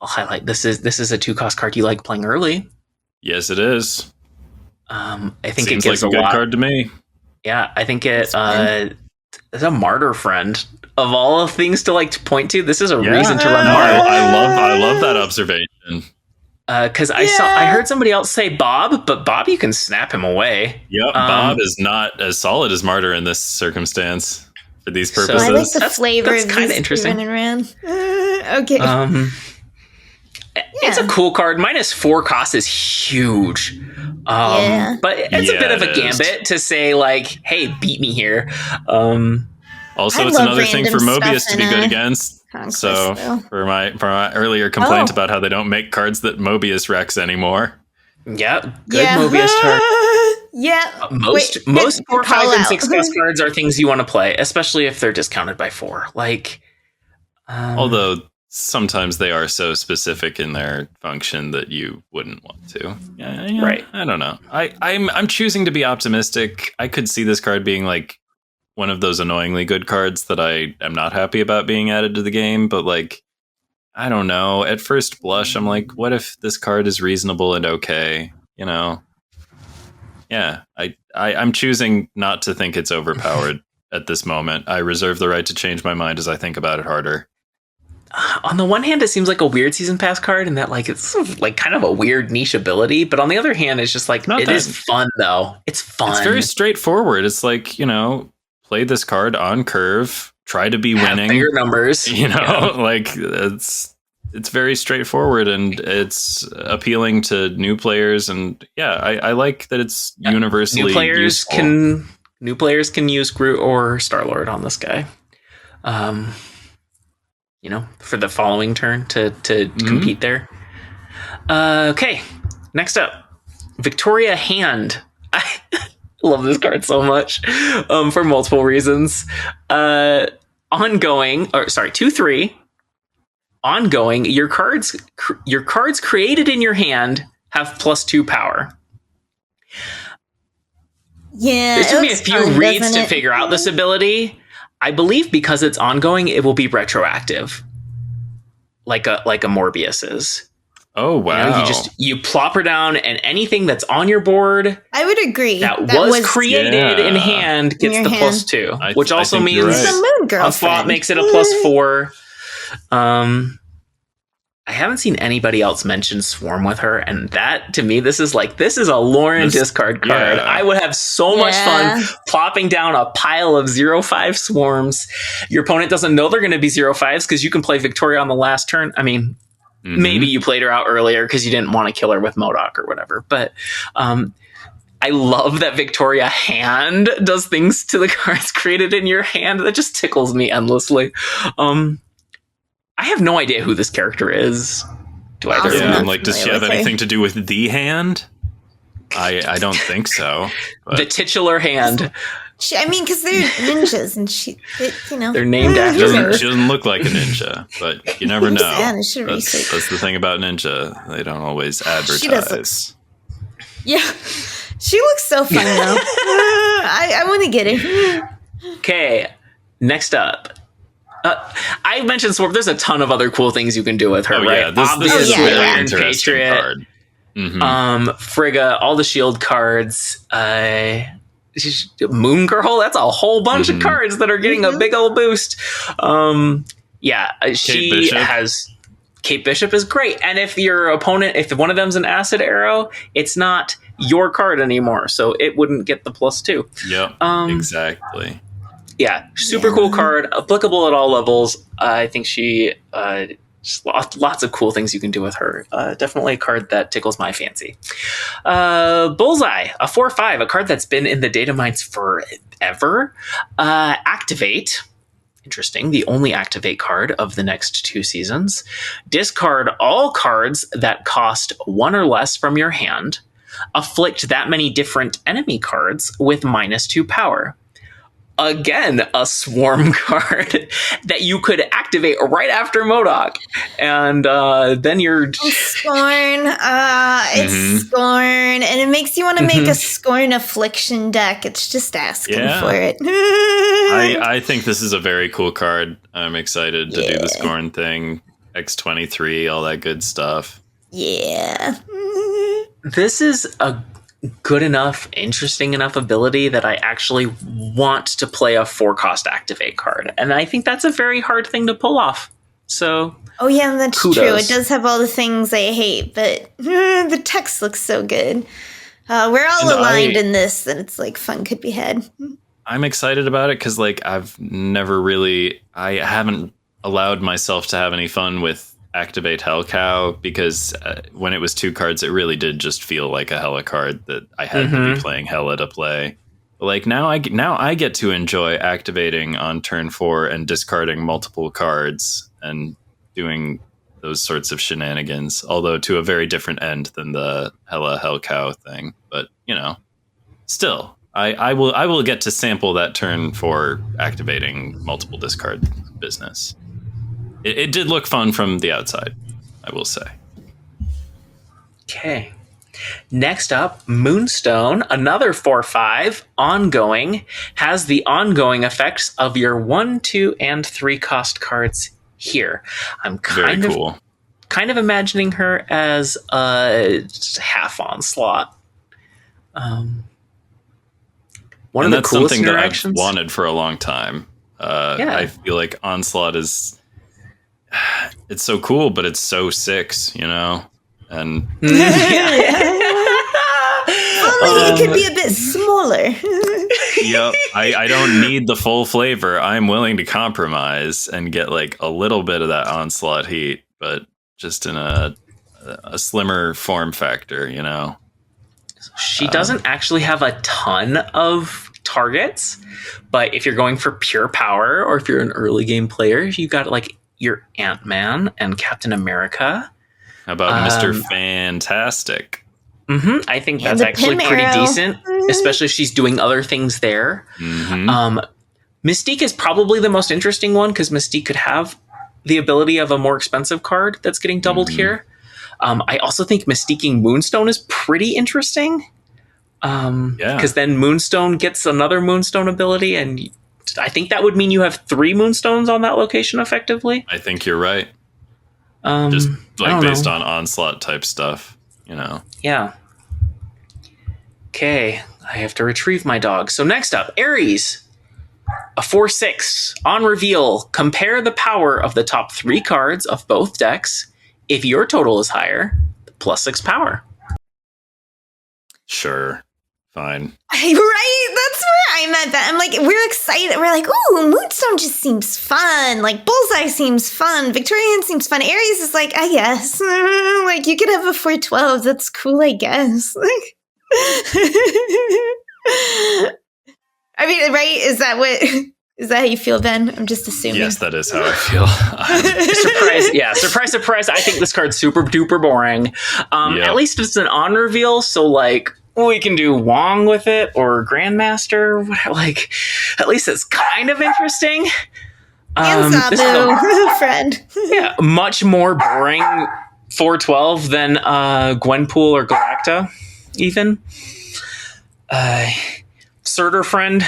highlight this is a 2 cost card you like playing early. Yes, it is. I think Seems it gives like a good lot. card to me. Yeah, I think it's a martyr friend of all things to point to. This is a reason to run martyr. I love that observation. Because I heard somebody else say Bob, but Bob you can snap him away. Yep, Bob is not as solid as martyr in this circumstance for these purposes. I like the flavor that's of kind of this interesting. Okay. It's a cool card. -4 cost is huge. But it's a bit of a gambit to say hey, beat me here. Also, it's another thing for Mobius to be good against. So for my earlier complaint about how they don't make cards that Mobius wrecks anymore. Yeah, good Mobius turn. Most 4, 5, and 6 cost cards are things you want to play, especially if they're discounted by 4. Although sometimes they are so specific in their function that you wouldn't want to. Yeah, right. I don't know. I'm choosing to be optimistic. I could see this card being one of those annoyingly good cards that I am not happy about being added to the game, but I don't know. At first blush, I'm what if this card is reasonable and okay? Yeah, I'm choosing not to think it's overpowered at this moment. I reserve the right to change my mind as I think about it harder. On the one hand, it seems like a weird season pass card in that it's kind of a weird niche ability, but on the other hand, it's just it is fun though. It's fun. It's very straightforward. It's play this card on curve, try to be winning. Bigger numbers. It's very straightforward and it's appealing to new players. And I like that it's universally useful. New players can use Groot or Star-Lord on this guy. For the following turn to compete there. Okay, next up, Victoria Hand. I love this card so much for multiple reasons. 2/3. Ongoing. Your cards created in your hand have +2 power. Yeah, it took me a few reads to figure out this ability. I believe because it's ongoing, it will be retroactive, like a Morbius is. Oh wow! You plop her down, and anything that's on your board, I would agree that was created in hand gets the +2, which also means the Moon Girl Onslaught makes it a +4. I haven't seen anybody else mention Swarm with her, and that, to me, this is a Lauren discard card. Yeah. I would have so much fun plopping down a pile of 0/5 Swarms. Your opponent doesn't know they're going to be 0/5s because you can play Victoria on the last turn. I mean, maybe you played her out earlier because you didn't want to kill her with MODOK or whatever, but I love that Victoria hand does things to the cards created in your hand. That just tickles me endlessly. I have no idea who this character is. Do either? Yeah, I'm like, does she have anything to do with the hand? I don't think so. But. The titular hand. Because they're ninjas, and they're named after her. She doesn't look like a ninja, but you never know. That's the thing about ninja; they don't always advertise. She looks so fun though. I want to get it. Okay, next up. I mentioned Swarm. There's a ton of other cool things you can do with her, right? Yeah, this is a very interesting Patriot, card. Mm-hmm. Frigga, all the shield cards, Moon Girl. That's a whole bunch of cards that are getting a big old boost. She has. Kate Bishop is great, and if your opponent, if one of them's an acid arrow, it's not your card anymore, so it wouldn't get the +2. Yep, exactly. Yeah, super cool card, applicable at all levels. I think she just lots of cool things you can do with her. Definitely a card that tickles my fancy. Bullseye, a 4/5, a card that's been in the data mines forever. Activate. Interesting. The only activate card of the next 2 seasons. Discard all cards that cost 1 or less from your hand. Afflict that many different enemy cards with -2 power. Again, a Swarm card that you could activate right after MODOK. And then you're... Scorn. It's Scorn. And it makes you want to make a Scorn Affliction deck. It's just asking for it. I think this is a very cool card. I'm excited to do the Scorn thing. X23, all that good stuff. Yeah. This is a good enough, interesting enough ability that I actually want to play a 4-cost activate card. And I think that's a very hard thing to pull off. So that's kudos. True. It does have all the things I hate, but the text looks so good. We're all aligned in this, that it's like fun could be had. I'm excited about it because I haven't allowed myself to have any fun with Activate Hell Cow because when it was 2 cards, it really did just feel like a Hella card that I had to be playing Hella to play. But now I get to enjoy activating on turn 4 and discarding multiple cards and doing those sorts of shenanigans, although to a very different end than the Hella Hell Cow thing. But still, I will get to sample that turn 4 activating multiple discard business. It did look fun from the outside, I will say. Okay. Next up, Moonstone, another 4/5, ongoing, has the ongoing effects of your 1, 2, and 3 cost cards here. I'm kind of imagining her as a half onslaught. One of the that's coolest something that interactions. I've wanted for a long time. I feel like onslaught is... It's so cool, but it's so 6, And only it could be a bit smaller. Yep, I don't need the full flavor. I'm willing to compromise and get a little bit of that onslaught heat, but just in a slimmer form factor, She doesn't actually have a ton of targets, but if you're going for pure power or if you're an early game player, you got your Ant-Man and Captain America. How about Mr. Fantastic? I think that's actually pretty decent, especially if she's doing other things there. Mystique is probably the most interesting one because Mystique could have the ability of a more expensive card that's getting doubled here. I also think Mystiquing Moonstone is pretty interesting because then Moonstone gets another Moonstone ability, and I think that would mean you have 3 Moonstones on that location effectively. I think you're right. Just based on onslaught type stuff, Yeah. Okay, I have to retrieve my dog. So next up, Ares. A 4/6. On reveal, compare the power of the top 3 cards of both decks If your total is higher, +6 power. Sure. Fine. Right? That's where I'm at. That I'm like, we're excited. We're like, ooh, Moonstone just seems fun. Like, Bullseye seems fun. Victorian seems fun. Aries is like, I guess. Like, you could have a 412. That's cool, I guess. Like, I mean, right? Is that how you feel, Ben? I'm just assuming. Yes, that is how I feel. Surprise. I think this card's super duper boring. At least it's an on reveal, so like we can do Wong with it or Grandmaster. Like, at least it's kind of interesting. And Zabu, friend. Yeah, much more boring 412 than Gwenpool or Galacta, even. Surtur friend.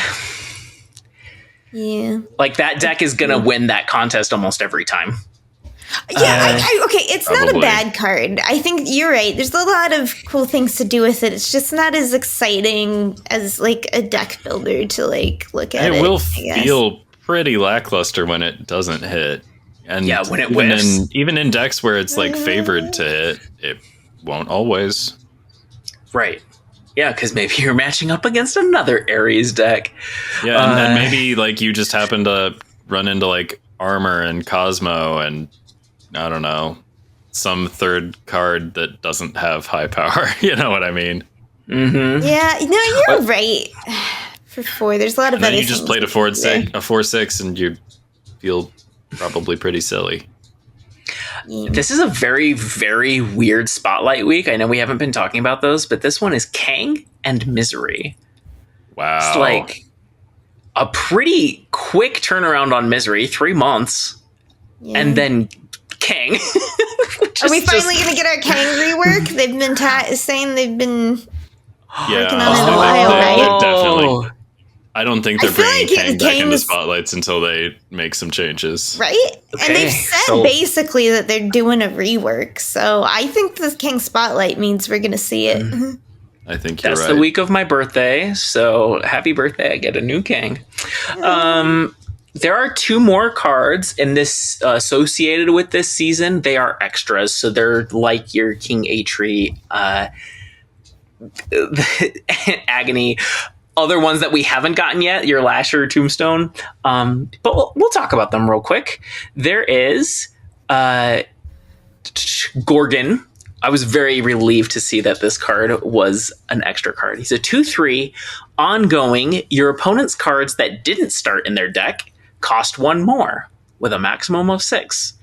Yeah. Like, that deck is going to win that contest almost every time. Yeah, okay, it's probably not a bad card. I think you're right. There's a lot of cool things to do with it. It's just not as exciting as, like, a deck builder to, like, look at it. It will feel pretty lackluster when it doesn't hit. And yeah, when it whiffs. Even in decks where it's, like, favored to hit, it won't always. Right. Yeah, because maybe you're matching up against another Aries deck. Yeah, and then maybe, like, you just happen to run into, like, Armor and Cosmo and, I don't know, some third card that doesn't have high power. You know what I mean? Mm-hmm. Yeah, no, you're right. For 4, there's a lot of and other then you just played a 4/6, and you feel probably pretty silly. Yeah. This is a very, very weird spotlight week. I know we haven't been talking about those, but this one is Kang and Misery. Wow. It's like a pretty quick turnaround on Misery, 3 months, and then Kang. Are we finally going to get our Kang rework? They've been saying they've been working on it a while, right? They're definitely. I don't think they're bringing like Kang back into Kang's- spotlights until they make some changes. Right? Okay, And they've said basically that they're doing a rework. So I think this King Spotlight means we're going to see it. I think you're That's right. the week of my birthday, so happy birthday, I get a new King. There are 2 more cards in this associated with this season. They are extras, so they're like your King Atri, Agony, other ones that we haven't gotten yet, your Lasher, Tombstone. But we'll talk about them real quick. There is Gorgon. I was very relieved to see that this card was an extra card. He's a 2/3 ongoing. Your opponent's cards that didn't start in their deck cost 1 more with a maximum of 6.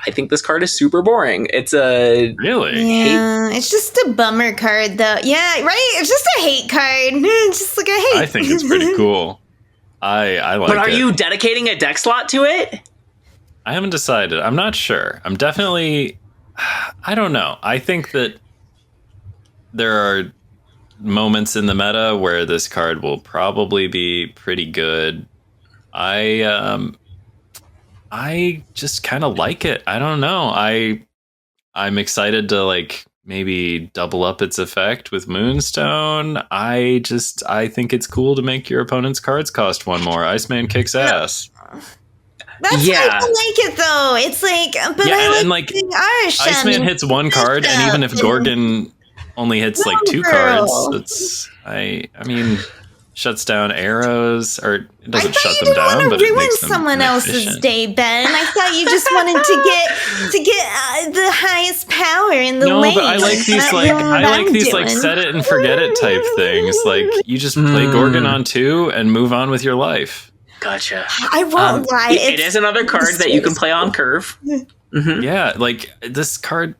I think this card is super boring. It's a Yeah, it's just a bummer card, though. Yeah, right? It's just a hate card. It's just like a hate. I think it's pretty cool. I like it. But are you dedicating a deck slot to it? I haven't decided. I'm not sure. I'm definitely... I don't know. I think that there are moments in the meta where this card will probably be pretty good. I just kind of like it. I don't know. I'm excited to like maybe double up its effect with Moonstone. I think it's cool to make your opponent's cards cost 1 more. Iceman kicks ass. That's why I like it, though. It's like, but I like, and like Arsham Iceman hits 1 card, and even if Gorgon only hits like 2 cards, that's I mean shuts down arrows, or it doesn't shut them down, but it makes them someone else's efficient. day, Ben. I thought you just wanted to get the highest power in the lane. No, but I like these like set it and forget it type things. Like you just play Gorgon on 2 and move on with your life. Gotcha. I won't lie. It is another card that you can play on curve. Mm-hmm. Yeah, like this card,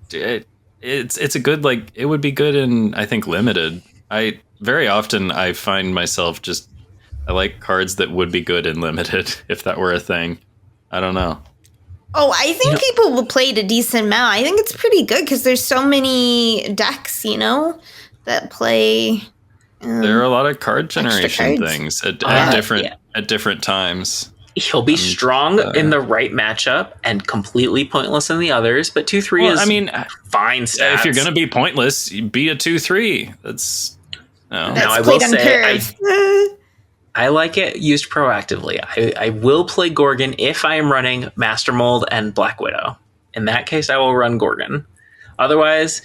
it's a good, like, it would be good in, I think, limited. Very often I find myself I like cards that would be good in limited if that were a thing. I don't know. Oh, I think people will play it a decent amount. I think it's pretty good because there's so many decks, that play. There are a lot of card generation cards. things at different times. He'll be strong in the right matchup and completely pointless in the others, but 2/3 is fine stats. If you're going to be pointless, be a 2/3. That's Now I will say I like it used proactively. I will play Gorgon if I am running Master Mold and Black Widow. In that case, I will run Gorgon. Otherwise,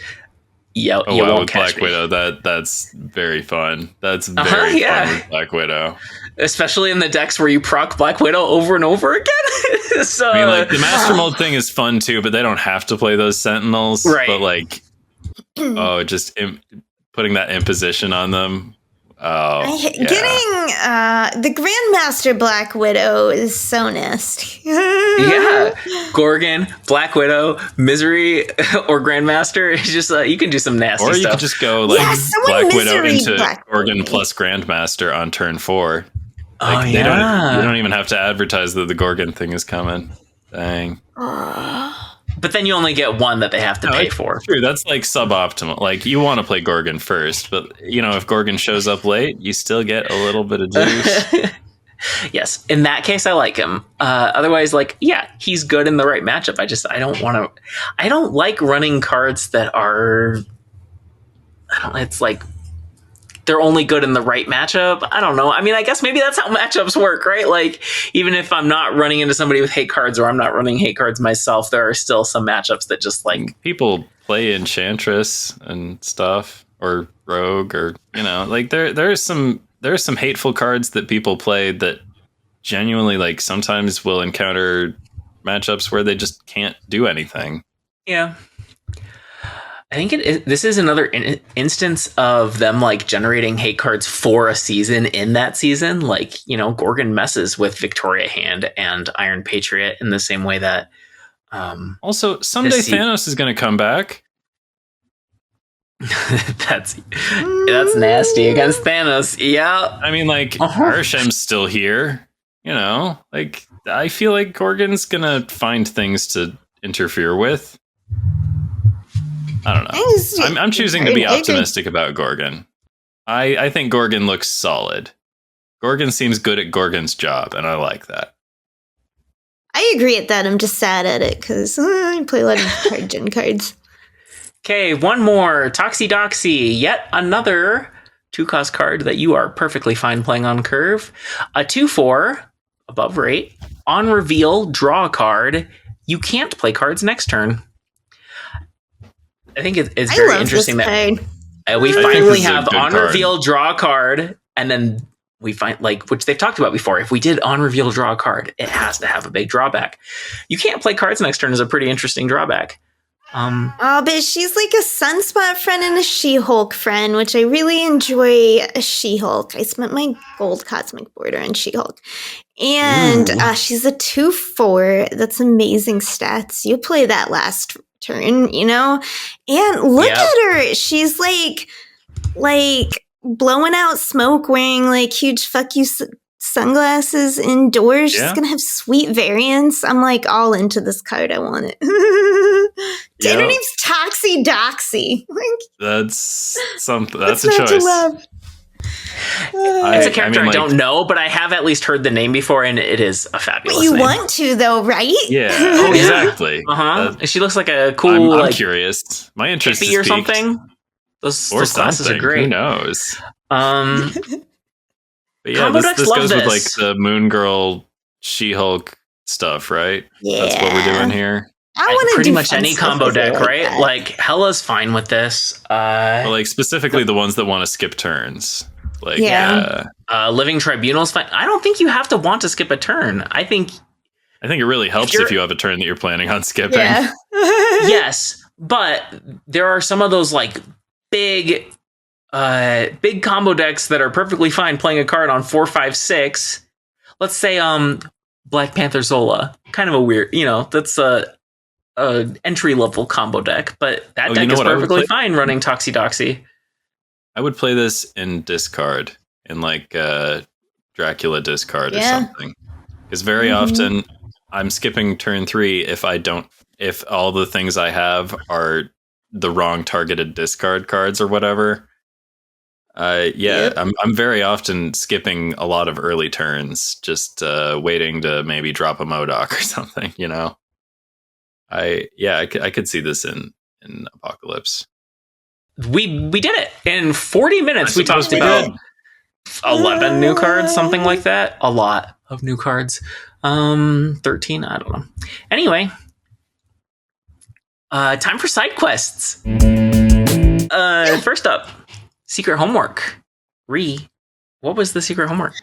you wow, won't with catch Black me. Widow, that's very fun. That's very fun with Black Widow. Especially in the decks where you proc Black Widow over and over again. So, I mean, like, the Master Mold thing is fun too, but they don't have to play those Sentinels. Right. But, like, just putting that imposition on them. Oh, yeah. Getting the Grandmaster Black Widow is so nasty. yeah, Gorgon, Black Widow, Misery, or Grandmaster. It's just you can do some nasty stuff. Or you could just go like Black Widow into Black Gorgon Widow. plus Grandmaster on turn 4. Oh, Like, yeah. you don't even have to advertise that the Gorgon thing is coming. Dang. But then you only get one that they have to pay for. True, that's like suboptimal. Like, you want to play Gorgon first, but if Gorgon shows up late, you still get a little bit of juice. Yes, in that case, I like him. Otherwise, he's good in the right matchup. I don't like running cards that are. It's like they're only good in the right matchup. I don't know. I mean, I guess maybe that's how matchups work, right? Like, even if I'm not running into somebody with hate cards or I'm not running hate cards myself, there are still some matchups that just like people play Enchantress and stuff, or Rogue, or like there's some hateful cards that people play that genuinely, like, sometimes will encounter matchups where they just can't do anything. Yeah. I think this is another instance of them like generating hate cards for a season in that season. Like, Gorgon messes with Victoria Hand and Iron Patriot in the same way that. Also, someday Thanos is going to come back. That's nasty against Thanos. Yeah. I mean, like, Arshem's still here. Like, I feel like Gorgon's going to find things to interfere with. I don't know. I'm choosing to be optimistic about Gorgon. I think Gorgon looks solid. Gorgon seems good at Gorgon's job, and I like that. I agree at that. I'm just sad at it because I play a lot of card gen cards. Okay, one more. Toxie Doxie. Yet another 2-cost card that you are perfectly fine playing on curve. A 2/4, above rate. On reveal, draw a card. You can't play cards next turn. I think it's very interesting that we finally have on reveal, draw a card, and then we find, like, which they've talked about before. If we did on reveal, draw a card, it has to have a big drawback. You can't play cards next turn is a pretty interesting drawback. But she's like a Sunspot friend and a She-Hulk friend, which I really enjoy. A She-Hulk. I spent my gold cosmic border on She-Hulk. And she's a 2/4. That's amazing stats. You play that last turn, and look at her. She's like blowing out smoke, wearing like huge fuck you sunglasses indoors. She's gonna have sweet variants. I'm like all into this card. I want it. Her name's Toxie Doxie. That's something. That's a choice. It's a character I don't know, but I have at least heard the name before, and it is a fabulous name. You name. want to, though, right? Yeah, exactly. She looks like a cool. I'm curious. My interest is or something. Those classes are great. Who knows? But yeah, this goes with like the Moon Girl, She-Hulk stuff, right? Yeah, that's what we're doing here. I want to pretty do much any combo deck, right? That. Like Hella's fine with this. Like specifically the ones that want to skip turns. Like Living Tribunal's fine. I don't think you have to want to skip a turn. I think it really helps if you have a turn that you're planning on skipping. Yeah. Yes, but there are some of those like big combo decks that are perfectly fine playing a card on 4, 5, 6. Let's say Black Panther Zola. Kind of a weird, that's a entry level combo deck, but that deck is perfectly fine running Toxie Doxie. I would play this in discard, in like Dracula discard or something. Because very often I'm skipping turn 3 if all the things I have are the wrong targeted discard cards or whatever. I'm very often skipping a lot of early turns, just waiting to maybe drop a MODOK or something, I could see this in Apocalypse. We did it in 40 minutes. We talked about 11 new cards, something like that. A lot of new cards. 13, I don't know. Anyway, Time for side quests. First up, secret homework. Ree, what was the secret homework?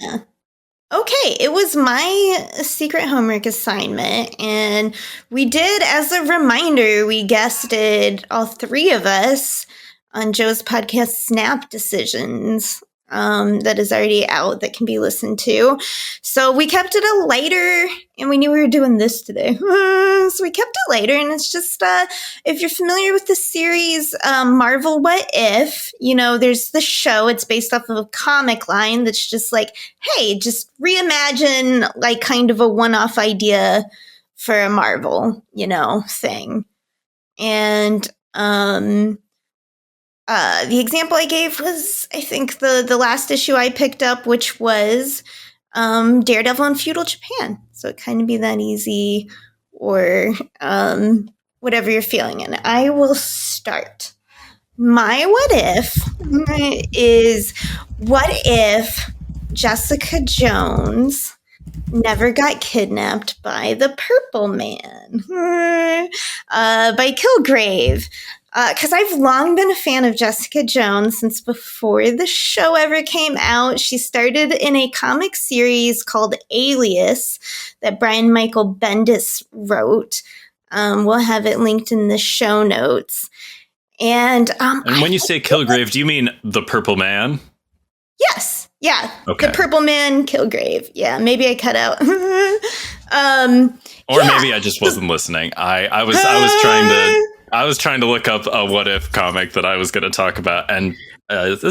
Okay, it was my secret homework assignment, and we did, as a reminder, we guested, all three of us, on Joe's podcast, Snap Decisions, that is already out, that can be listened to. So we kept it a lighter, and we knew we were doing this today. So we kept it lighter, and it's just, if you're familiar with the series, Marvel What If, there's the show, it's based off of a comic line that's just like, hey, just reimagine, like, kind of a one-off idea for a Marvel, thing. And, the example I gave was, I think, the last issue I picked up, which was Daredevil in feudal Japan. So it kind of be that easy, or whatever you're feeling. And I will start. My what if is, what if Jessica Jones never got kidnapped by the Purple Man, by Kilgrave? Because I've long been a fan of Jessica Jones since before the show ever came out. She started in a comic series called Alias that Brian Michael Bendis wrote. We'll have it linked in the show notes. And when you say Kilgrave, do you mean the Purple Man? Yes. Yeah. Okay. The Purple Man, Kilgrave. Yeah, maybe I cut out. Or maybe I just wasn't listening. I was trying to look up a what if comic that I was going to talk about, and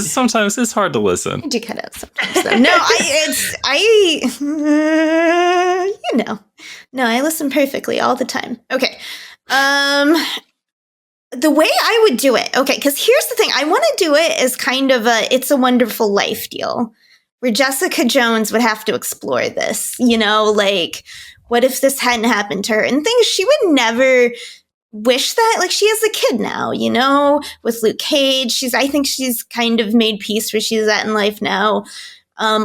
sometimes it's hard to listen. I do cut out sometimes, though. No, I listen perfectly all the time. Okay. The way I would do it, okay, because here's the thing. I want to do it as kind of a It's a Wonderful Life deal, where Jessica Jones would have to explore this, like, what if this hadn't happened to her? And things she would never wish that, like, she has a kid now, with Luke Cage. I think she's kind of made peace where she's at in life now,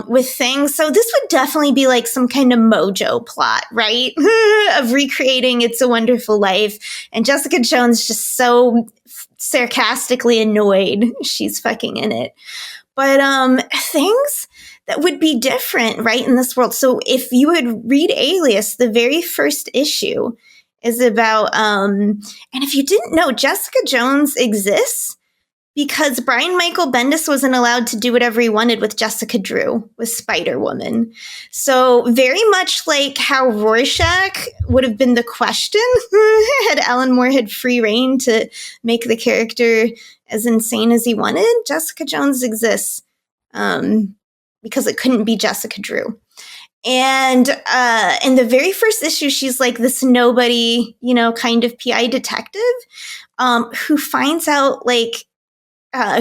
with things. So this would definitely be like some kind of Mojo plot, right? Of recreating It's a Wonderful Life. And Jessica Jones just so sarcastically annoyed she's fucking in it. But things that would be different, right, in this world. So if you would read Alias, the very first issue is about, and if you didn't know, Jessica Jones exists because Brian Michael Bendis wasn't allowed to do whatever he wanted with Jessica Drew, with Spider-Woman. So very much like how Rorschach would have been the Question, had Alan Moore had free reign to make the character as insane as he wanted, Jessica Jones exists because it couldn't be Jessica Drew. And in the very first issue, she's like this nobody, kind of PI detective who finds out, like,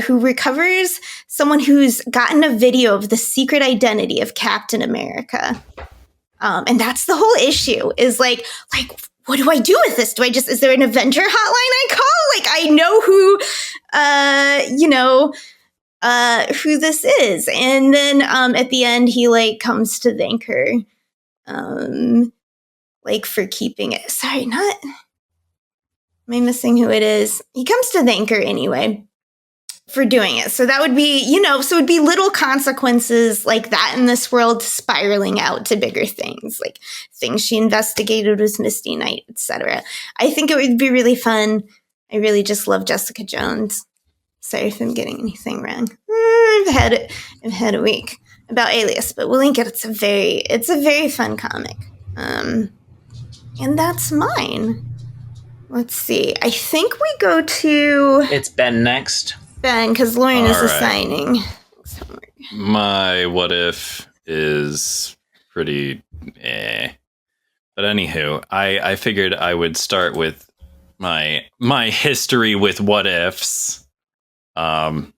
who recovers someone who's gotten a video of the secret identity of Captain America. And that's the whole issue, is like, what do I do with this? Is there an Avenger hotline I call? Like, I know who this is. And then at the end, he, like, comes to thank her, like, for keeping it. Sorry, am I missing who it is? He comes to thank her anyway for doing it. So that would be, so it would be little consequences like that in this world spiraling out to bigger things, like things she investigated with Misty Knight, etc. I think it would be really fun. I really just love Jessica Jones. Sorry if I'm getting anything wrong. I've had a week about Alias, but we'll link it. It's a very fun comic. And that's mine. Let's see. I think we go to... It's Ben next. Ben, because Lauren is assigning. My what if is pretty But anywho, I figured I would start with my history with what ifs. I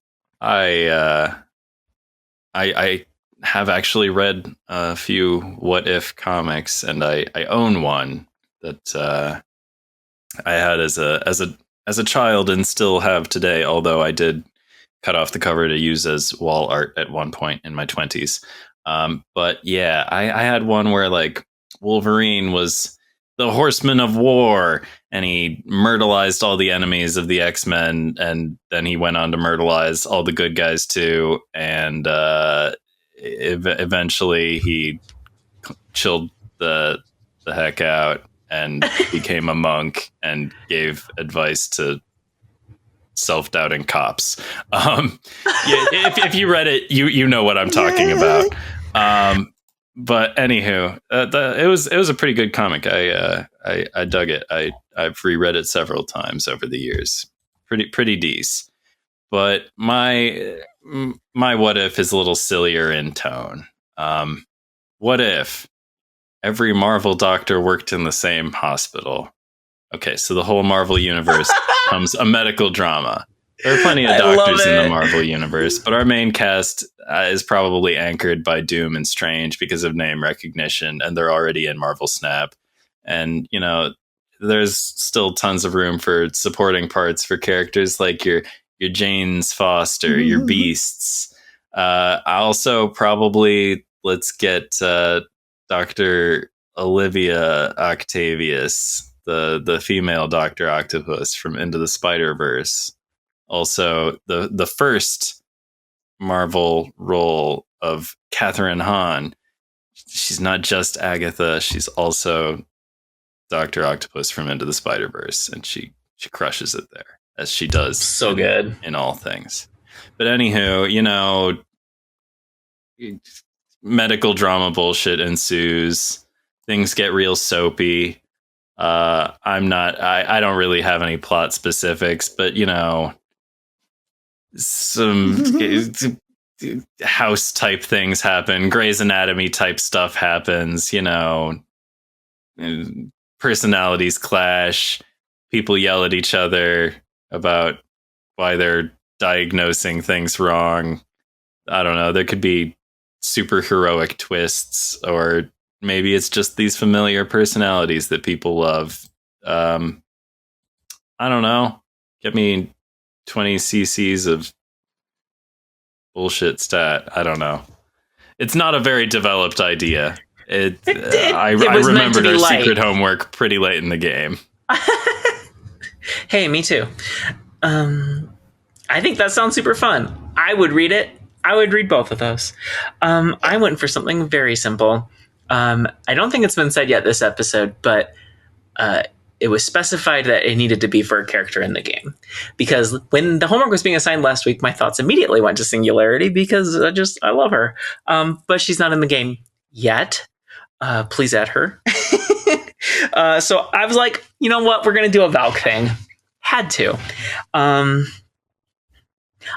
have actually read a few what if comics, and I own one that I had as a child and still have today, although I did cut off the cover to use as wall art at one point in my 20s. But yeah, I had one where, like, Wolverine was the Horsemen of War, and he myrtleized all the enemies of the X-Men, and then he went on to myrtleize all the good guys too, and eventually he chilled the heck out and became a monk and gave advice to self-doubting cops. If you read it, you know what I'm talking about. But anywho, it was a pretty good comic. I dug it. I've reread it several times over the years. Pretty decent. But my what if is a little sillier in tone. What if every Marvel doctor worked in the same hospital? Okay, so the whole Marvel universe becomes a medical drama. There are plenty of doctors in the Marvel universe, but our main cast is probably anchored by Doom and Strange because of name recognition, and they're already in Marvel Snap. And, there's still tons of room for supporting parts for characters like your Janes Foster, your Beasts. Also, probably let's get Dr. Olivia Octavius, the female Dr. Octopus from Into the Spider-Verse. Also, the first Marvel role of Catherine Hahn. She's not just Agatha, she's also Dr. Octopus from Into the Spider-Verse, and she crushes it there, as she does so good in all things. But anywho, medical drama bullshit ensues. Things get real soapy. I don't really have any plot specifics, but some house type things happen. Grey's Anatomy type stuff happens. Personalities clash. People yell at each other about why they're diagnosing things wrong. I don't know. There could be super heroic twists, or maybe it's just these familiar personalities that people love. I don't know. Get me 20 cc's of bullshit stat. I don't know. It's not a very developed idea. I remembered our secret homework pretty late in the game. Hey, me too. I think that sounds super fun. I would read it. I would read both of those. I went for something very simple. I don't think it's been said yet this episode, but it was specified that it needed to be for a character in the game. Because when the homework was being assigned last week, my thoughts immediately went to Singularity because I love her. But she's not in the game yet. Please add her. So I was like, you know what? We're going to do a Valk thing. Had to.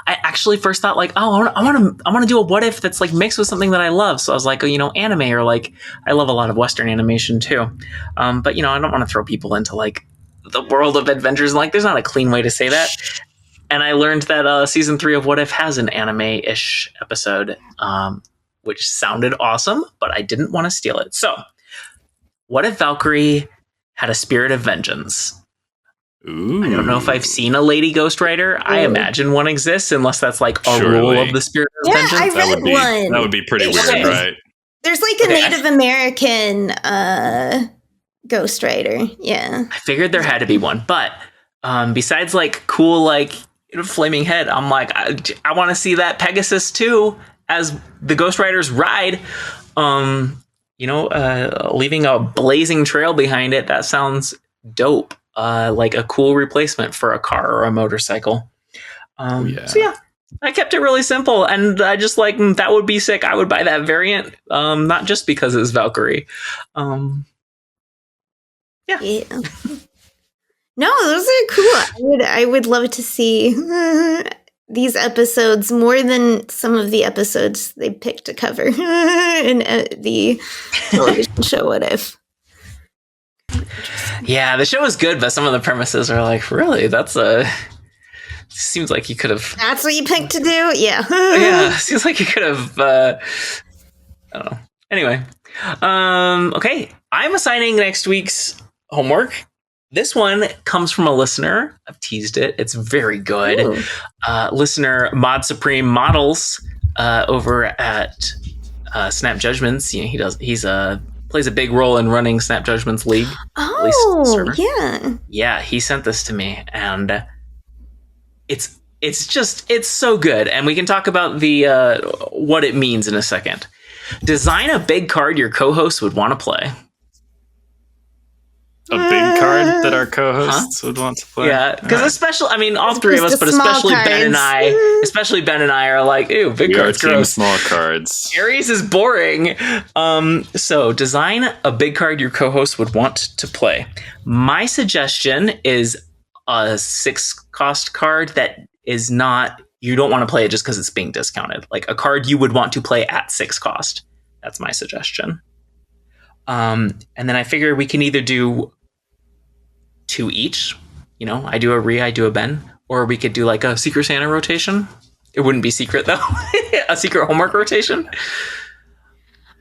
I actually first thought like, oh, I want to do a what if that's like mixed with something that I love. So I was like, anime, or like I love a lot of Western animation too. But I don't want to throw people into like the world of adventures. Like there's not a clean way to say that. And I learned that season 3 of What If has an anime-ish episode, which sounded awesome, but I didn't want to steal it. So what if Valkyrie had a spirit of vengeance? Ooh. I don't know if I've seen a lady ghostwriter. I imagine one exists, unless that's like a rule of the spirit of vengeance. I read one. That would be pretty weird, right? There's like a Native American ghostwriter. Yeah. I figured there had to be one. But besides like cool, like flaming head, I'm like, I want to see that Pegasus too as the ghostwriter's ride. Leaving a blazing trail behind it. That sounds dope. Like a cool replacement for a car or a motorcycle. So yeah, I kept it really simple, and I just like that would be sick. I would buy that variant, not just because it's Valkyrie. Yeah. No, those are cool. I would love to see these episodes more than some of the episodes they picked to cover in the television show. What If? Yeah, the show is good, but some of the premises are like, really? Seems like you could have. That's what you picked to do? Yeah. Yeah, seems like you could have. I don't know. Anyway, okay. I'm assigning next week's homework. This one comes from a listener. I've teased it. It's very good. Listener Mod Supreme Models over at Snap Judgments. He's a plays a big role in running Snap Judgment's league. Oh, yeah. Yeah, he sent this to me, and it's so good. And we can talk about the what it means in a second. Design a big card your co-host would want to play. A big card that our co-hosts would want to play. Yeah, because all three of us, but especially Ben and I are like, ew, big cards, gross. Small cards. Aries is boring. So design a big card your co-host would want to play. My suggestion is a 6-cost card that is not, you don't want to play it just because it's being discounted. Like a card you would want to play at 6 cost. That's my suggestion. And then I figure we can either do 2 each. You know, I do a Rhea, I do a Ben. Or we could do like a Secret Santa rotation. It wouldn't be secret though. A secret homework rotation.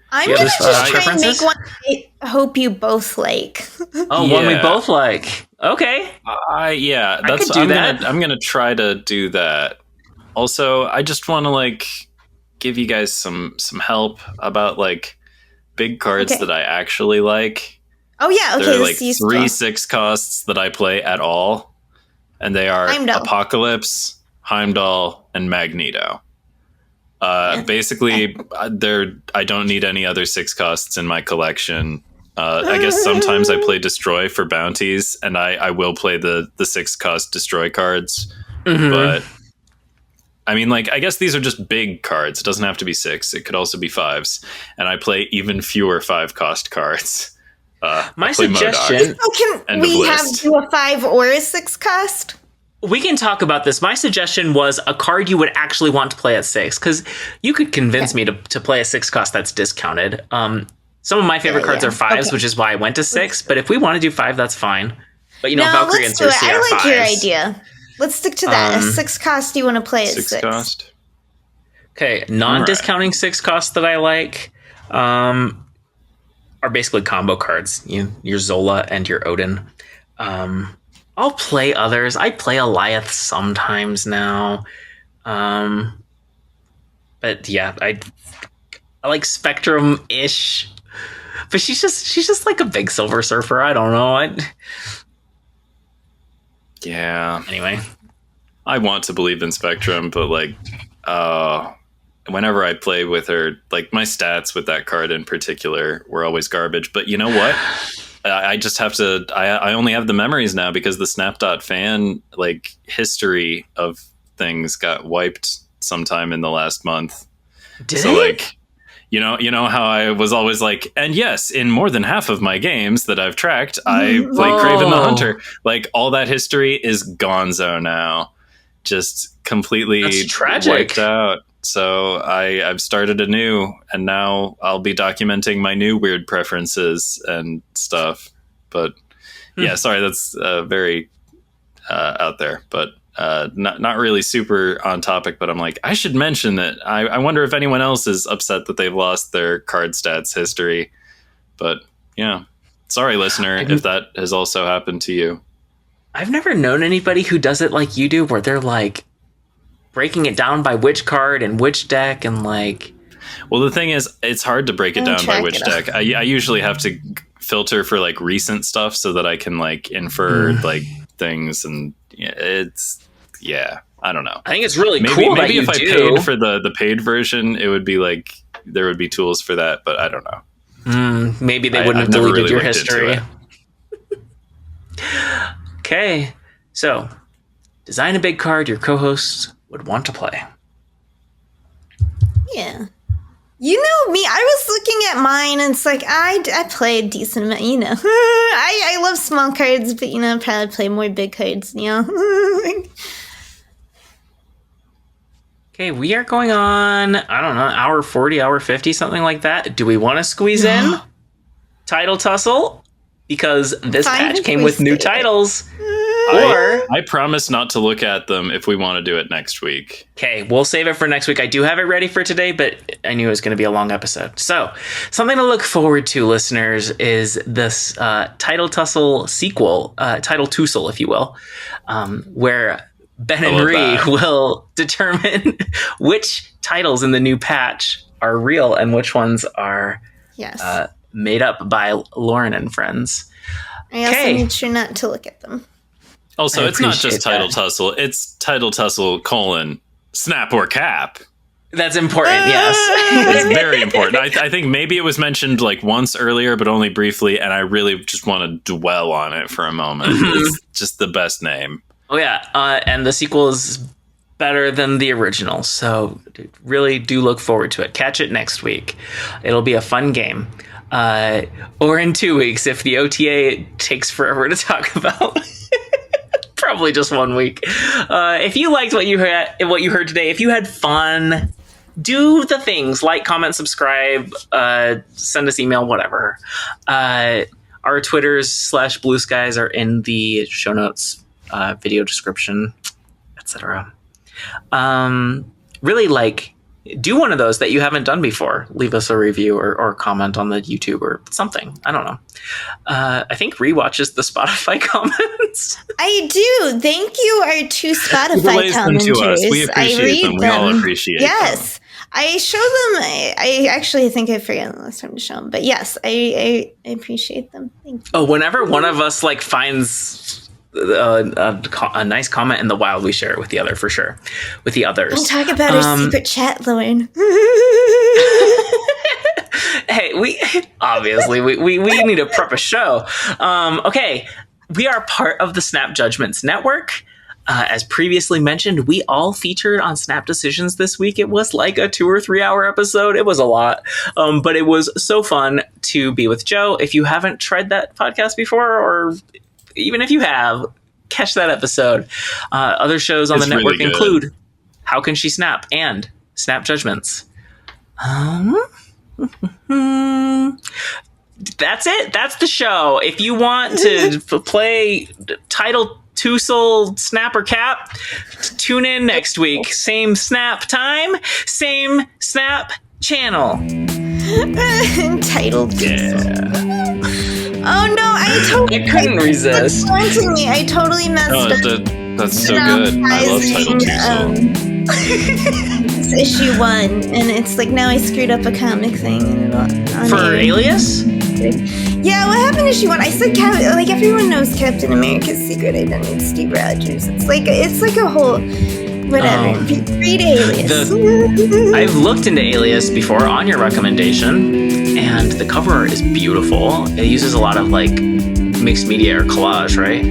I'm going to just try and make one I hope you both like. One we both like. Okay. Yeah, I'm gonna try to do that. Also, I just want to like give you guys some help about like big cards that I actually like. Oh yeah, okay. There are like 3 6 costs that I play at all, and they are Heimdall. Apocalypse, Heimdall, and Magneto. Basically, I don't need any other 6 costs in my collection. I guess sometimes I play Destroy for bounties, and I will play the 6 cost Destroy cards. Mm-hmm. But I mean, like, I guess these are just big cards. It doesn't have to be 6. It could also be 5s. And I play even fewer 5 cost cards. My suggestion... Can we do a 5 or a 6 cost? We can talk about this. My suggestion was a card you would actually want to play at 6, because you could convince me to play a 6 cost that's discounted. Some of my favorite cards are 5s, which is why I went to 6. But if we want to do 5, that's fine. But Valkyrie and Cersei are 5s. I like your idea. Let's stick to that. A 6 cost you want to play at 6 cost. Okay, non-discounting 6 costs that I like are basically combo cards. Your Zola and your Odin. I'll play others. I play Alioth sometimes now. But yeah, I like Spectrum-ish. But she's just like a big Silver Surfer. I don't know. Yeah. Anyway. I want to believe in Spectrum, but like whenever I play with her, like my stats with that card in particular were always garbage. But you know what? I just have to I only have the memories now because the Snap.fan like history of things got wiped sometime in the last month. Did it? Like you know how I was always like, and yes, in more than half of my games that I've tracked, I play Kraven the Hunter. Like all that history is gonzo now. Just completely wiped out. So I've started anew, and now I'll be documenting my new weird preferences and stuff. But yeah, sorry, that's very out there, but not really super on topic. But I'm like, I should mention that I wonder if anyone else is upset that they've lost their card stats history. But yeah, sorry, listener, if that has also happened to you. I've never known anybody who does it like you do, where they're like breaking it down by which card and which deck and like. Well, the thing is, it's hard to break it down by which deck. I usually have to filter for like recent stuff so that I can like infer like things, and I don't know. I think it's really cool. Maybe if I paid for the paid version, it would be like there would be tools for that, but I don't know. Maybe they wouldn't have deleted your history. Okay, so design a big card your co-hosts would want to play. Yeah. You know me, I was looking at mine and it's like, I play a decent amount, I love small cards, but, I probably play more big cards, Okay, we are going on, I don't know, hour 40, hour 50, something like that. Do we want to squeeze in Title Tussle? Because this patch came with new titles. I promise not to look at them if we want to do it next week. Okay, we'll save it for next week. I do have it ready for today, but I knew it was going to be a long episode. So, something to look forward to, listeners, is this Title Tussle sequel, Title Tussle, if you will, where Ben and Rhee will determine which titles in the new patch are real and which ones are made up by Lauren and friends. I also made sure not to look at them. Also, it's not just Title that. Tussle. It's Title Tussle : snap or cap. That's important, yes. It's very important. I think maybe it was mentioned like once earlier, but only briefly, and I really just want to dwell on it for a moment. It's just the best name. Oh, yeah. And the sequel is better than the original, so really do look forward to it. Catch it next week. It'll be a fun game. Or in 2 weeks if the OTA takes forever to talk about. Probably just 1 week. If you liked what you heard today, if you had fun, do the things like, comment, subscribe, send us email, whatever. Our Twitters / Blue Skies are in the show notes, video description, etc. Really, like, do one of those that you haven't done before. Leave us a review or comment on the YouTube or something. I don't know. I think rewatches the Spotify comments. I do. Thank you, our 2 Spotify commenters. To us. We appreciate them. We all appreciate them. Yes. I show them. I actually think I forgot the last time to show them. But yes, I appreciate them. Thank you. Oh, whenever one of us like finds a nice comment in the wild, we share it with the other, for sure. With the others. Don't talk about our secret chat, Lauren. Hey, we need to prep a show. Okay, we are part of the Snap Judgments Network. As previously mentioned, we all featured on Snap Decisions this week. It was like a 2 or 3 hour episode. It was a lot, but it was so fun to be with Joe. If you haven't tried that podcast before, or even if you have, catch that episode. Other shows on the network really include How Can She Snap and Snap Judgments. That's it. That's the show. If you want to play Title Tussle Snap or Cap, tune in next week. Same Snap time, same Snap channel. Title Yeah. Oh no, I couldn't resist. I totally messed up. That's so good. I love Title Tussle. It's issue 1, and it's like now I screwed up a comic thing. For Alias? Yeah, what happened issue 1? I said like everyone knows Captain America's secret identity, Steve Rogers. It's like a whole whatever. Read Alias. I've looked into Alias before on your recommendation, and the cover art is beautiful. It uses a lot of like mixed media or collage, right?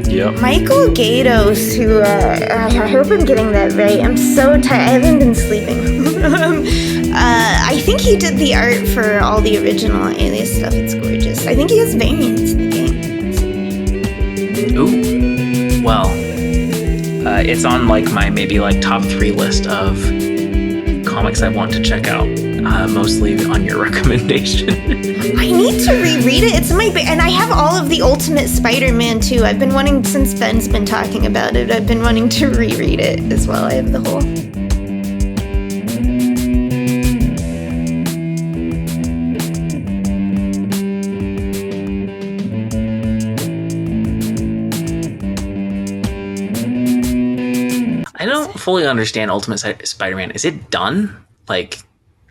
Yep. Michael Gaydos, who I hope I'm getting that right. I'm so tired. I haven't been sleeping. I think he did the art for all the original Alias stuff. It's gorgeous. I think he has variants in the game. Ooh. Well, it's on like my maybe like top 3 list of comics I want to check out. Mostly on your recommendation. I need to reread it. It's in my and I have all of the Ultimate Spider-Man too. I've been wanting, since Ben's been talking about it, I've been wanting to reread it as well. I have the whole. I don't fully understand Ultimate Spider-Man. Is it done? Like,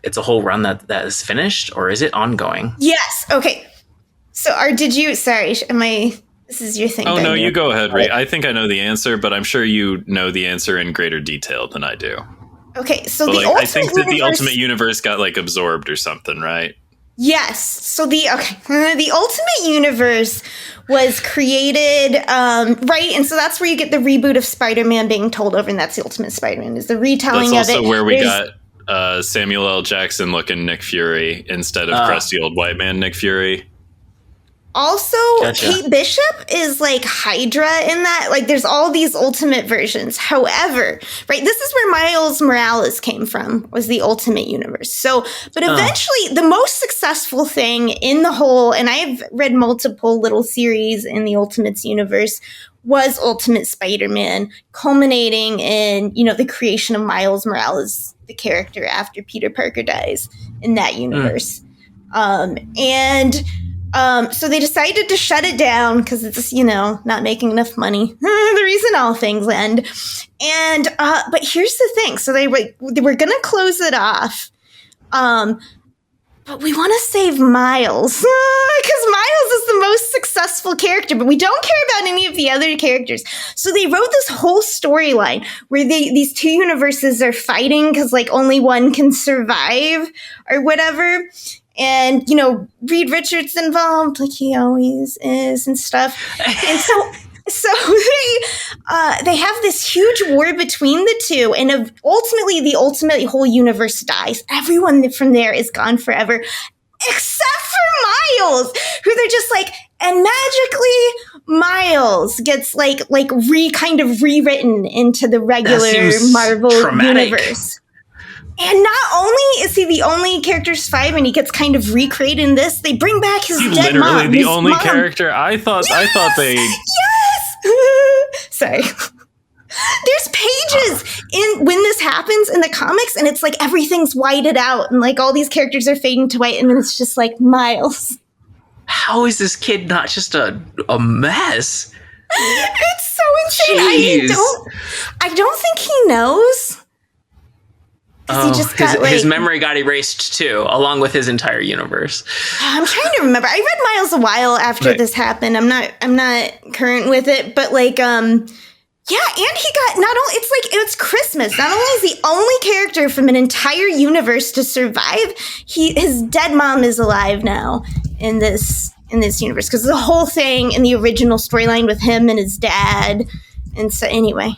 it's a whole run that is finished, or is it ongoing? Yes. Okay. So, this is your thing. Oh, Ben. no, you go ahead, Ray. I think I know the answer, but I'm sure you know the answer in greater detail than I do. Okay, so but, the like, Ultimate I think that the Universe... Ultimate Universe got, like, absorbed or something, right? Yes. So the Ultimate Universe was created, right? And so that's where you get the reboot of Spider-Man being told over, and that's the Ultimate Spider-Man, is the retelling of it. That's also where we got Samuel L. Jackson looking Nick Fury instead of crusty old white man Nick Fury. Also, Gotcha. Kate Bishop is like Hydra in that. Like, there's all these Ultimate versions. However, right, this is where Miles Morales came from, was the Ultimate Universe. So, but eventually, the most successful thing in the whole, and I've read multiple little series in the Ultimates universe, was Ultimate Spider-Man, culminating in, the creation of Miles Morales, the character after Peter Parker dies in that universe. So they decided to shut it down because it's, not making enough money. The reason all things end. And, but here's the thing. So they were going to close it off. but we want to save Miles. Because Miles is the most successful character, but we don't care about any of the other characters. So they wrote this whole storyline where these two universes are fighting because, like, only one can survive or whatever. And, you know, Reed Richards involved, like he always is and stuff. And so they have this huge war between the two, and ultimately the ultimate whole universe dies. Everyone from there is gone forever, except for Miles, who they're just like, and magically Miles gets like kind of rewritten into the regular Marvel universe. And not only is he the only character to survive, and he gets kind of recreated in this, they bring back his dead mom. Literally the only character. I thought they. Yes. Sorry. There's pages in when this happens in the comics, and it's like everything's whited out, and like all these characters are fading to white, and then it's just like Miles. How is this kid not just a mess? It's so insane. I don't think he knows. Oh, his memory got erased too, along with his entire universe. I'm trying to remember. I read Miles a while after this happened. I'm not current with it, but like, yeah, and he got it's Christmas. Not only is the only character from an entire universe to survive, his dead mom is alive now in this universe, because the whole thing in the original storyline with him and his dad, and so anyway.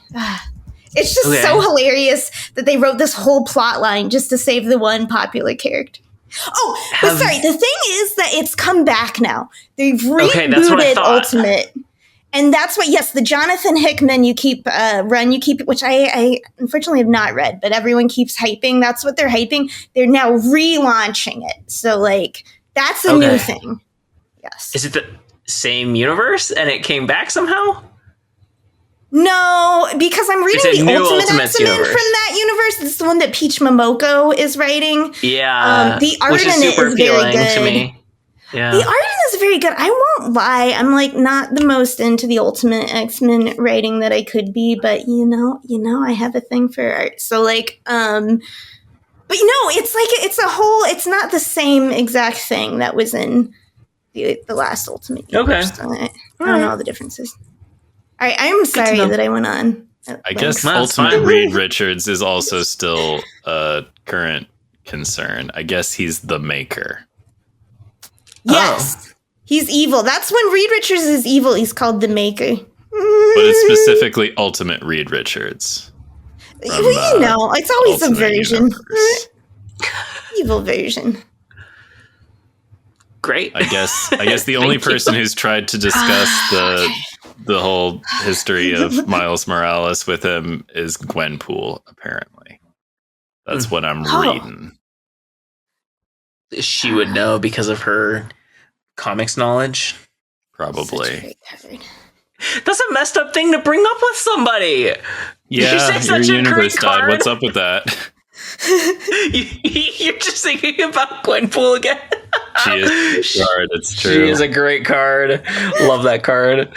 It's just so hilarious that they wrote this whole plot line just to save the one popular character. Oh, but sorry, the thing is that it's come back now. They've rebooted Ultimate. And that's what, yes, the Jonathan Hickman You Keep, which I unfortunately have not read, but everyone keeps hyping. That's what they're hyping. They're now relaunching it. So, like, that's a new thing. Yes. Is it the same universe and it came back somehow? No, because I'm reading the Ultimate X-Men from that universe. It's the one that Peach Momoko is writing. Yeah. The art in it is very good. To me. Yeah. The art in it is very good. I won't lie. I'm like not the most into the Ultimate X-Men writing that I could be, but you know, I have a thing for art. So like, but it's like, it's not the same exact thing that was in the last Ultimate universe. So I don't know all the differences. All right, I'm sorry that I went on. I guess Ultimate Reed Richards is also still a current concern. I guess he's the maker. Yes, he's evil. That's when Reed Richards is evil. He's called the maker. But it's specifically Ultimate Reed Richards. From, it's always a version. Evil version. Great. I guess the only person who's tried to discuss the whole history of Miles Morales with him is Gwenpool, apparently. That's what I'm reading. She would know because of her comics knowledge. Probably. That's a messed up thing to bring up with somebody. Yeah, your universe died. What's up with that? You're just thinking about Gwenpool again. She is a great card. It's true. She is a great card. Love that card.